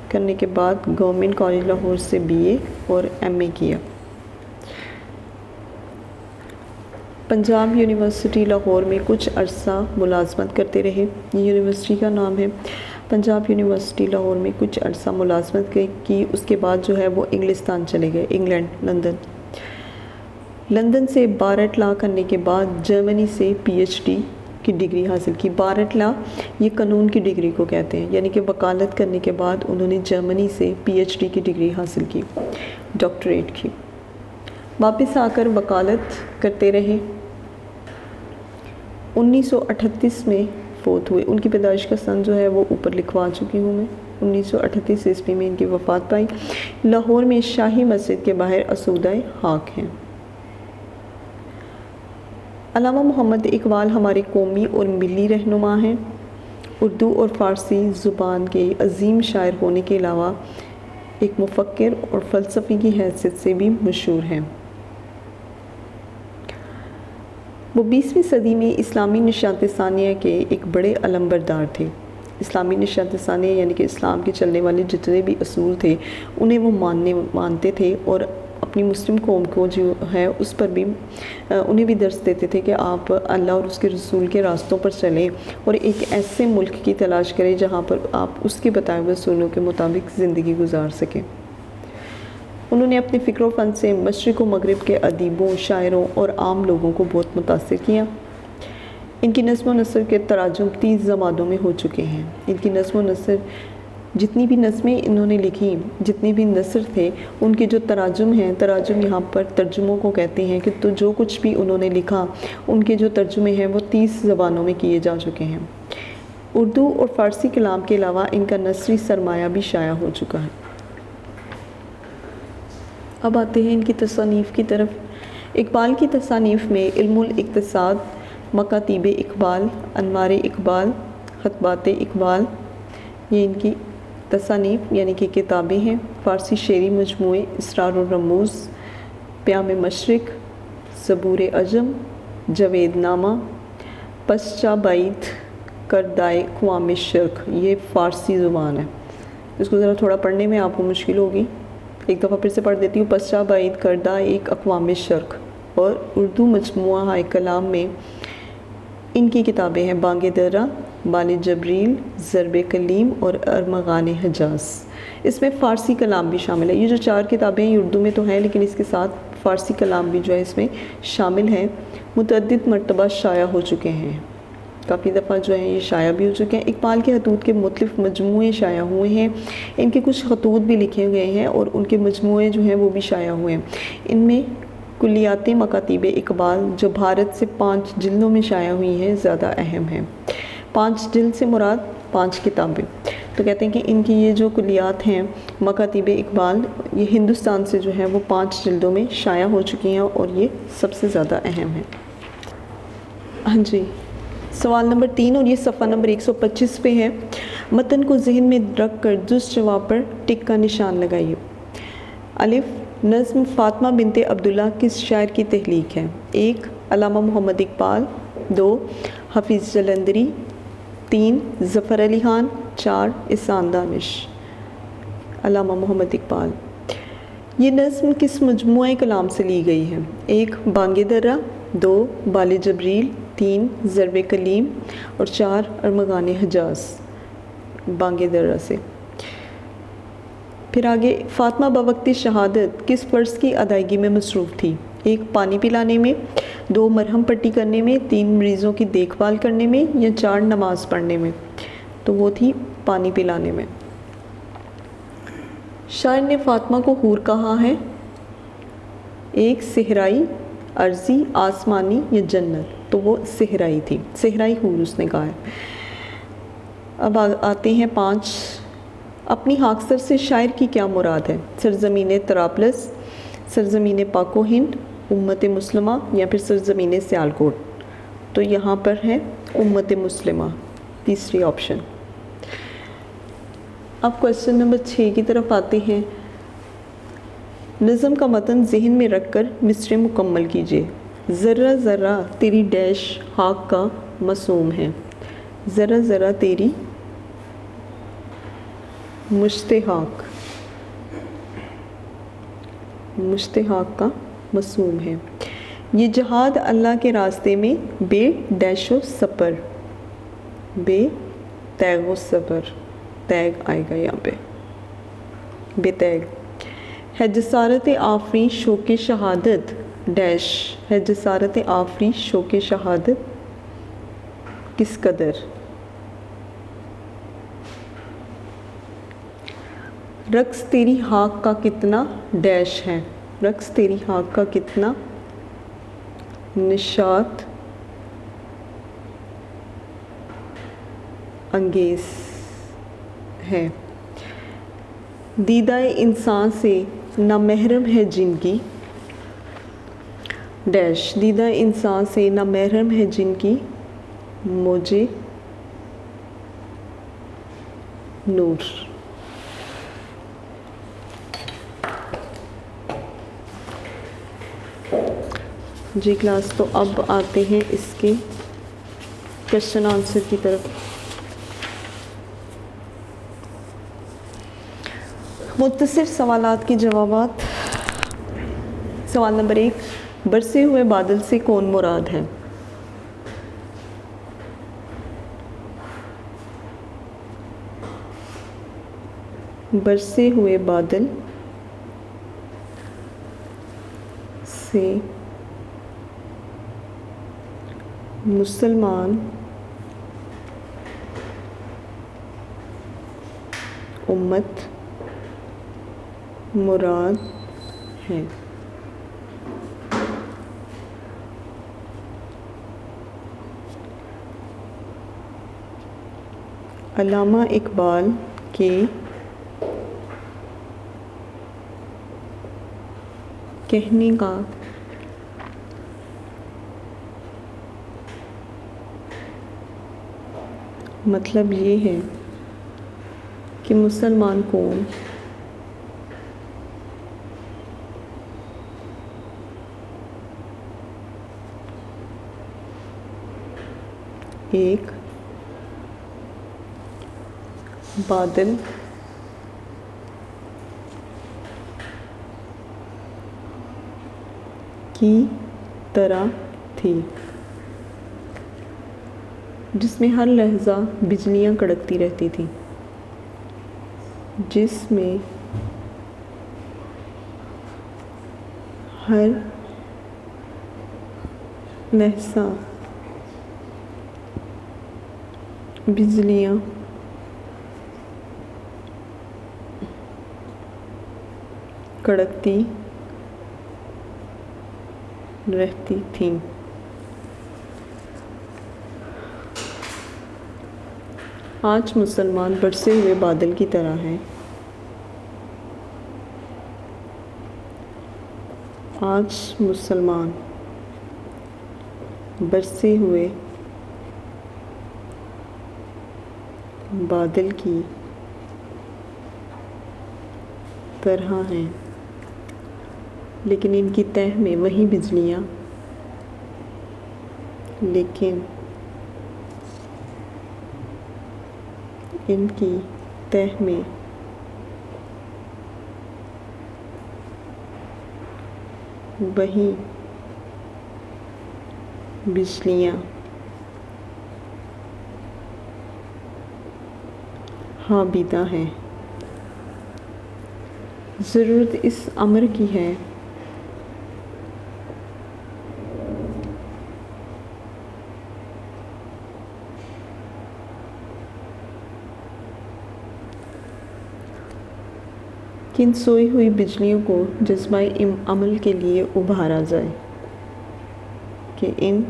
کرنے کے بعد گورنمنٹ کالج لاہور سے BA اور MA کیا۔ پنجاب یونیورسٹی لاہور میں کچھ عرصہ ملازمت کرتے رہے، یہ یونیورسٹی کا نام ہے۔ پنجاب یونیورسٹی لاہور میں کچھ عرصہ ملازمت کی، اس کے بعد جو ہے وہ انگلستان چلے گئے، انگلینڈ، لندن سے بارٹ لا کرنے کے بعد جرمنی سے PhD کی ڈگری حاصل کی۔ بارٹ لا یہ قانون کی ڈگری کو کہتے ہیں، یعنی کہ وکالت کرنے کے بعد انہوں نے جرمنی سے PhD کی ڈگری حاصل کی، ڈاکٹریٹ کی۔ واپس آ کر وکالت کرتے رہے۔ 1938 میں فوت ہوئے۔ ان کی پیدائش کا سن جو ہے وہ اوپر لکھوا چکی ہوں میں، 1938 عیسوی میں ان کی وفات پائی۔ لاہور میں شاہی مسجد کے باہر اسودہ خاک ہیں۔ علامہ محمد اقبال ہمارے قومی اور ملی رہنما ہیں۔ اردو اور فارسی زبان کے عظیم شاعر ہونے کے علاوہ ایک مفکر اور فلسفی کی حیثیت سے بھی مشہور ہیں۔ وہ 20ویں صدی میں اسلامی نشاط ثانیہ کے ایک بڑے علمبردار تھے۔ اسلامی نشاط ثانیہ یعنی کہ اسلام کے چلنے والے جتنے بھی اصول تھے انہیں وہ مانتے تھے، اور اپنی مسلم قوم کو جو ہے اس پر بھی انہیں بھی درس دیتے تھے کہ آپ اللہ اور اس کے رسول کے راستوں پر چلیں اور ایک ایسے ملک کی تلاش کریں جہاں پر آپ اس کے بتائے ہوئے اصولوں کے مطابق زندگی گزار سکیں۔ انہوں نے اپنے فکر و فن سے مشرق و مغرب کے ادیبوں، شاعروں اور عام لوگوں کو بہت متاثر کیا۔ ان کی نظم و نثر کے تراجم 30 زبانوں میں ہو چکے ہیں۔ ان کی نظم و نثر جتنی بھی نظمیں انہوں نے لکھی، جتنے بھی نثر تھے، ان کے جو تراجم ہیں، تراجم یہاں پر ترجموں کو کہتے ہیں کہ تو جو کچھ بھی انہوں نے لکھا ان کے جو ترجمے ہیں وہ 30 زبانوں میں کیے جا چکے ہیں۔ اردو اور فارسی کلام کے علاوہ ان کا نثری سرمایہ بھی شائع ہو چکا ہے۔ اب آتے ہیں ان کی تصانیف کی طرف۔ اقبال کی تصانیف میں علم الاقتصاد، مکاتیب اقبال، انوار اقبال، خطبات اقبال، یہ ان کی تصانیف یعنی کہ کتابیں ہیں۔ فارسی شعری مجموعے اسرار الرموز، پیام مشرق، زبور عجم، جوید نامہ، پسچا بعید کردائے اقوام شرق، یہ فارسی زبان ہے، اس کو ذرا تھوڑا پڑھنے میں آپ کو مشکل ہوگی، ایک دفعہ پھر سے پڑھ دیتی ہوں۔ پسچا بعید کردہ ایک اقوام شرق، اور اردو مجموعہ ہائے کلام میں ان کی کتابیں ہیں بانگ درہ، بال جبریل، ضرب کلیم اور ارمغان حجاز۔ اس میں فارسی کلام بھی شامل ہے۔ یہ جو 4 کتابیں ہیں یہ اردو میں تو ہیں لیکن اس کے ساتھ فارسی کلام بھی جو ہے اس میں شامل ہے۔ متعدد مرتبہ شائع ہو چکے ہیں، کافی دفعہ جو ہیں یہ شائع بھی ہو چکے ہیں۔ اقبال کے خطوط کے مختلف مجموعے شائع ہوئے ہیں، ان کے کچھ خطوط بھی لکھے گئے ہیں اور ان کے مجموعے جو ہیں وہ بھی شائع ہوئے ہیں۔ ان میں کلیات مکاتیب اقبال جو بھارت سے 5 جلدوں میں شائع ہوئی ہیں زیادہ اہم ہیں۔ 5 جلد سے مراد 5 کتابیں، تو کہتے ہیں کہ ان کی یہ جو کلیات ہیں مکاتیب اقبال یہ ہندوستان سے جو ہے وہ 5 جلدوں میں شائع ہو چکی ہیں اور یہ سب سے زیادہ اہم ہے۔ ہاں جی، سوال نمبر 3 اور یہ صفحہ نمبر 125 پہ ہے۔ متن کو ذہن میں رکھ کر درست جواب پر ٹک کا نشان لگائیے۔ الف، نظم فاطمہ بنت عبداللہ کس شاعر کی تخلیق ہے؟ 1 علامہ محمد اقبال، 2 حفیظ جلندری، 3 ظفر علی خان، 4 احسان دانش۔ علامہ محمد اقبال۔ یہ نظم کس مجموعہ کلام سے لی گئی ہے؟ 1 بانگ درہ، 2 بال جبریل، 3 ضرب کلیم اور 4 ارمغان حجاز۔ بانگ درہ سے۔ پھر آگے، فاطمہ بوقت شہادت کس فرض کی ادائیگی میں مصروف تھی؟ 1 پانی پلانے میں، 2 مرہم پٹی کرنے میں، 3 مریضوں کی دیکھ بھال کرنے میں یا 4 نماز پڑھنے میں؟ تو وہ تھی پانی پلانے میں۔ شاعر نے فاطمہ کو حور کہا ہے؟ 1 صحرائی، ارضی، آسمانی یا جنت؟ تو وہ صحرائی تھی، صحرائی حور اس نے کہا ہے۔ اب آتے ہیں 5، اپنی خاکسر سے شاعر کی کیا مراد ہے؟ سرزمین طرابلس، سرزمین پاک و ہند، امت مسلمہ یا پھر سرزمین سیالکوٹ؟ تو یہاں پر ہے امت مسلمہ، تیسری آپشن۔ اب کویسچن نمبر 6 کی طرف آتے ہیں۔ نظم کا متن ذہن میں رکھ کر مصرع مکمل کیجیے۔ ذرہ ذرہ تیری ڈیش خاک کا معصوم ہے، ذرہ ذرہ تیری مشتاق کا معصوم ہے۔ یہ جہاد اللہ کے راستے میں بے ڈیش و سپر، بے تیغ و سپر، تیغ آئے گا یہاں پہ، بے تیغ ہے جسارت آفری شوق شہادت ڈیش، ہے جسارت آفری شوق شہادت کس قدر؟ رقص تیری خاک کا کتنا ڈیش ہے، رقص تیری خاک کا کتنا نشاط انگیز ہے۔ دیدہ انسان سے نامحرم ہے جن کی ڈیش، دیدہ انسان سے نامحرم ہے جن کی موجے نور۔ جی کلاس، تو اب آتے ہیں اس کے کوشچن آنسر کی طرف۔ مختصر سوالات کے جوابات۔ سوال نمبر 1، برسے ہوئے بادل سے کون مراد ہے؟ برسے ہوئے بادل سے مسلمان امت مراد ہے۔ علامہ اقبال کے کہنے کا مطلب یہ ہے کہ مسلمان قوم ایک بادل کی طرح تھی، جس میں ہر لحظہ بجلیاں کڑکتی رہتی تھیں، جس میں ہر لحظہ بجلیاں کڑکتی رہتی تھیں۔ آج مسلمان برسے ہوئے بادل کی طرح ہیں۔ آج مسلمان برسے ہوئے بادل کی طرح ہیں، لیکن ان کی تہ میں وہی بجلیاں لیکن ان کی تہ میں وہی بجلیاں حابیدہ ہیں۔ ضرورت اس امر کی ہے کہ ان سوئی ہوئی بجلیوں کو جذبہ عمل کے لیے ابھارا جائے، کہ ان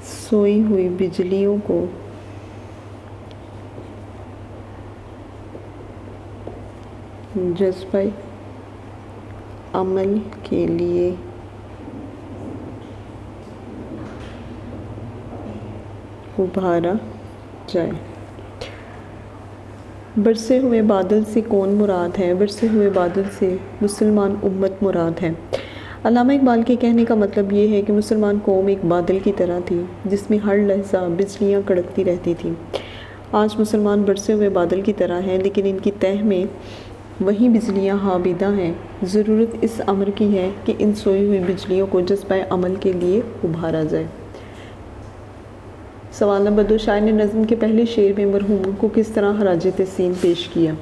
سوئی ہوئی بجلیوں کو جذبہ عمل کے لیے ابھارا جائے۔ برسے ہوئے بادل سے کون مراد ہے؟ برسے ہوئے بادل سے مسلمان امت مراد ہے۔ علامہ اقبال کے کہنے کا مطلب یہ ہے کہ مسلمان قوم ایک بادل کی طرح تھی، جس میں ہر لحظہ بجلیاں کڑکتی رہتی تھیں۔ آج مسلمان برسے ہوئے بادل کی طرح ہیں، لیکن ان کی تہ میں وہی بجلیاں حابیدہ ہیں۔ ضرورت اس امر کی ہے کہ ان سوئی ہوئی بجلیوں کو جذبہ عمل کے لیے ابھارا جائے۔ سوال نمبر 2، شاعر نے نظم کے پہلے شعر میں مرحوموں کو کس طرح خراج تحسین پیش کیا؟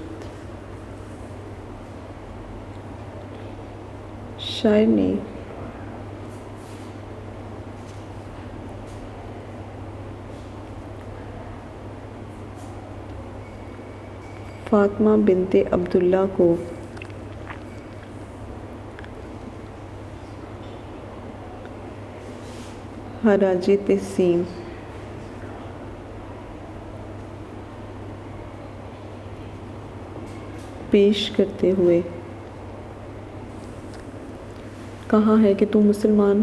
شاعر نے فاطمہ بنت عبداللہ کو خراج تحسین پیش کرتے ہوئے کہا ہے کہ تم مسلمان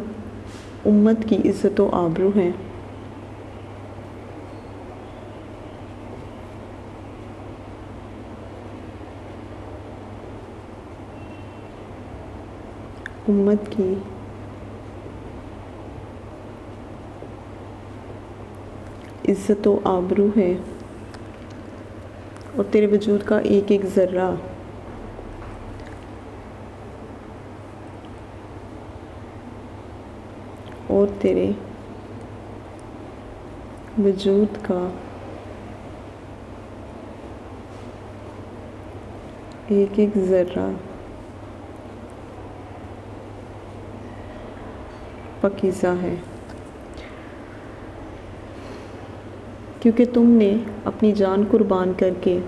امت کی عزت و آبرو ہیں۔ امت کی عزت و آبرو ہے اور تیرے وجود کا ایک ایک ذرہ اور تیرے وجود کا ایک ایک ذرہ پاکیزہ ہے، کیونکہ تم نے اپنی جان قربان کر کے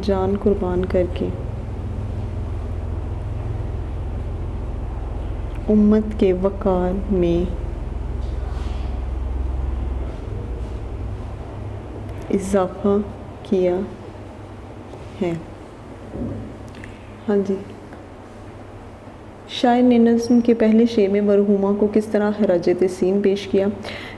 جان قربان کر کے امت کے وقار میں اضافہ کیا ہے۔ ہاں جی، شاعر نے نظم کے پہلے شعر میں مرحومہ کو کس طرح خراج تحسین پیش کیا؟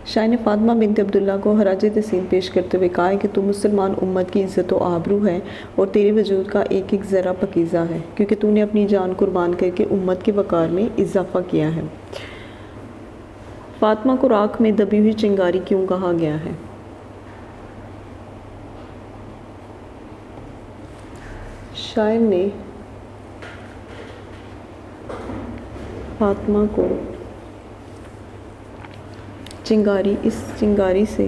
شاعر نے فاطمہ بنت عبداللہ کو خراج تحسین پیش کرتے ہوئے کہا ہے کہ تو مسلمان امت کی عزت و آبرو ہے اور تیرے وجود کا ایک ایک ذرہ پاکیزہ ہے، کیونکہ تو نے اپنی جان قربان کر کے امت کے وقار میں اضافہ کیا ہے۔ فاطمہ کو راکھ میں دبی ہوئی چنگاری کیوں کہا گیا ہے؟ شاعر نے فاطمہ کو اس چنگاری سے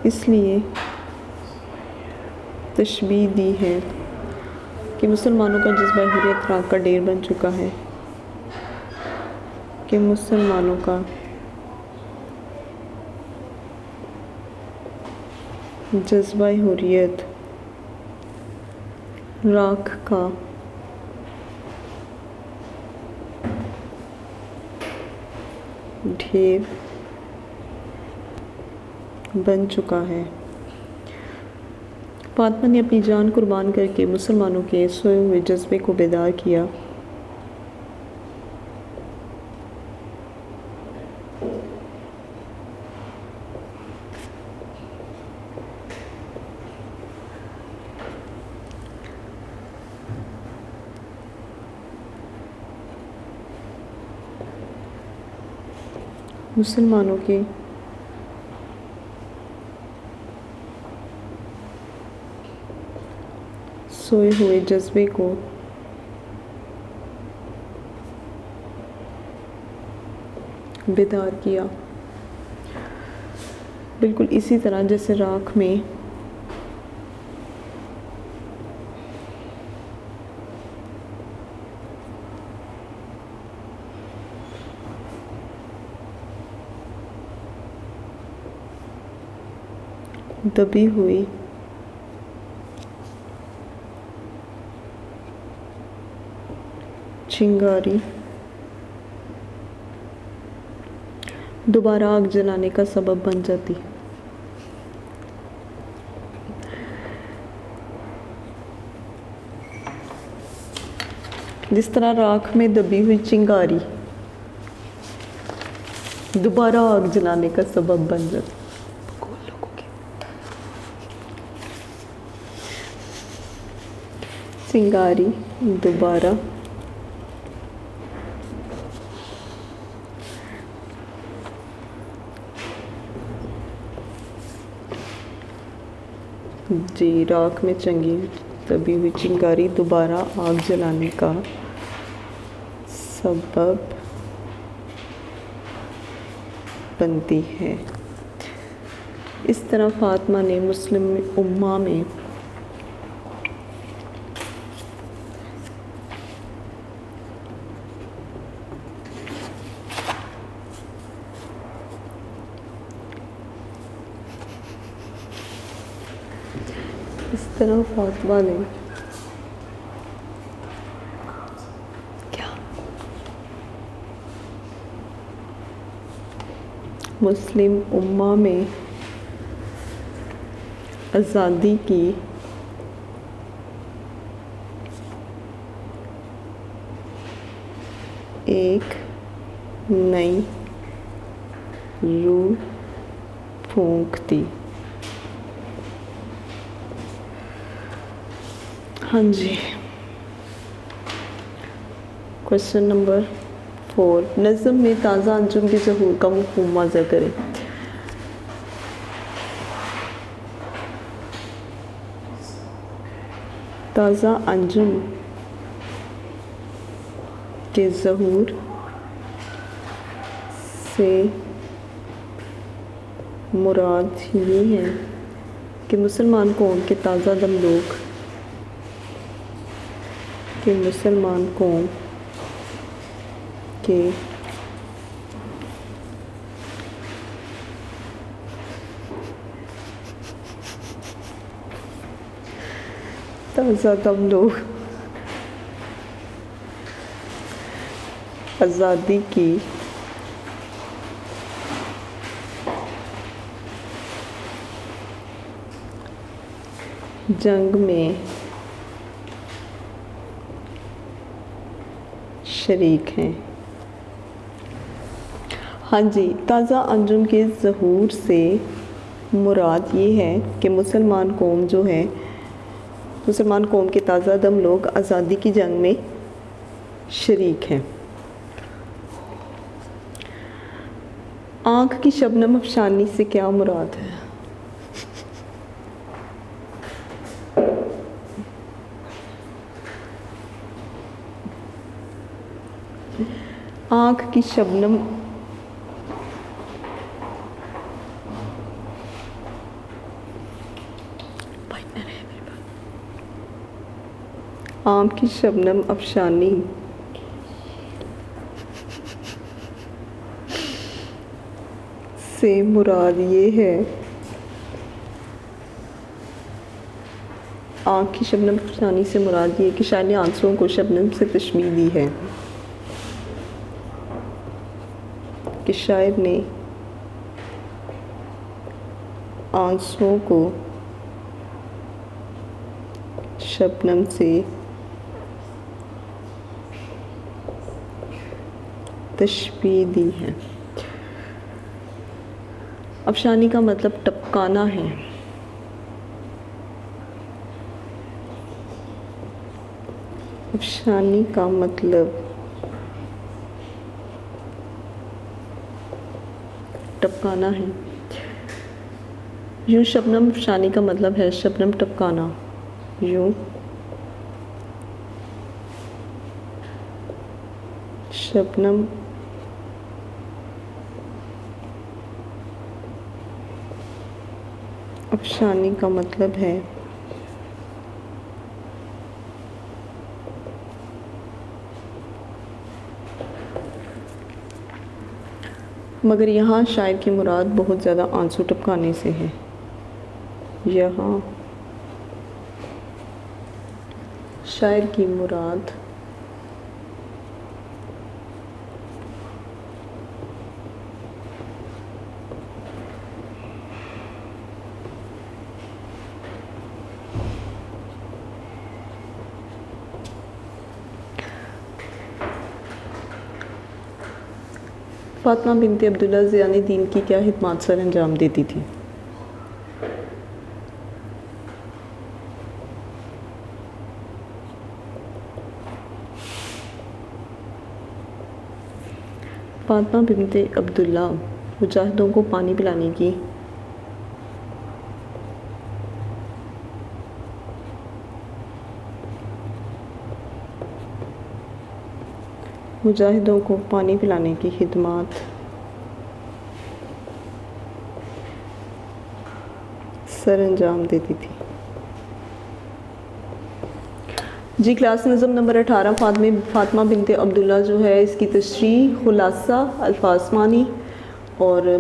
اس لیے تشبیہ دی ہے کہ مسلمانوں کا جذبہ حریت راکھ کا ڈیر بن چکا ہے، کہ مسلمانوں کا جذبہ حریت راکھ کا ڈھیر بن چکا ہے۔ فاطمہ نے اپنی جان قربان کر کے مسلمانوں کے سوئے ہوئے جذبے کو بیدار کیا۔ مسلمانوں کے سوئے ہوئے جذبے کو بیدار کیا، بالکل اسی طرح جیسے راکھ میں دبی ہوئی چنگاری دوبارہ آگ جلانے کا سبب بن جاتی۔ جس طرح راکھ میں دبی ہوئی چنگاری دوبارہ آگ جلانے کا سبب بن جاتی۔ چنگاری دوبارہ راکھ میں دبی ہوئی چنگاری دوبارہ آگ جلانے کا سبب بنتی ہے۔ اس طرح فاطمہ نے مسلم امہ میں مسلم امہ میں آزادی کی ایک نئی روح پھونک دی۔ ہاں جی، کوشچن نمبر 4، نظم میں تازہ انجم کے ظہور کا مفہوم واضح کریں۔ تازہ انجم کے ظہور سے مراد یہ ہے کہ مسلمان قوم کے تازہ دم لوگ مسلمان قوم کے تازہ دم لوگ آزادی کی جنگ میں شریک ہیں۔ ہاں جی، تازہ انجم کے ظہور سے مراد یہ ہے کہ مسلمان قوم کے تازہ دم لوگ آزادی کی جنگ میں شریک ہیں۔ آنکھ کی شبنم افشانی سے کیا مراد ہے؟ آنکھ کی شبنم افشانی سے مراد یہ ہے، آنکھ کی شبنم افشانی سے مراد یہ کہ شاعر نے آنسوؤں کو شبنم سے تشبیہ دی ہے، کہ شاعر نے آنسوؤں کو شبنم سے تشبیہ دی ہے۔ افشانی کا مطلب ٹپکانا ہے۔ افشانی کا مطلب ٹپکانا ہے۔ یوں شبنم افشانی کا مطلب ہے شبنم ٹپکانا۔ یوں شبنم افشانی کا مطلب ہے مگر یہاں شاعر کی مراد بہت زیادہ آنسو ٹپکانے سے ہے۔ یہاں شاعر کی مراد فاطمہ بنت عبداللہ ضیاء دین کی کیا خدمات سر انجام دیتی تھی؟ فاطمہ بنت عبداللہ مجاہدوں کو پانی پلانے کی خدمات سر انجام دیتی تھی۔ جی کلاس نظم نمبر 18 فاطمہ بنت عبداللہ جو ہے، اس کی تشریح، خلاصہ، الفاظ معنی اور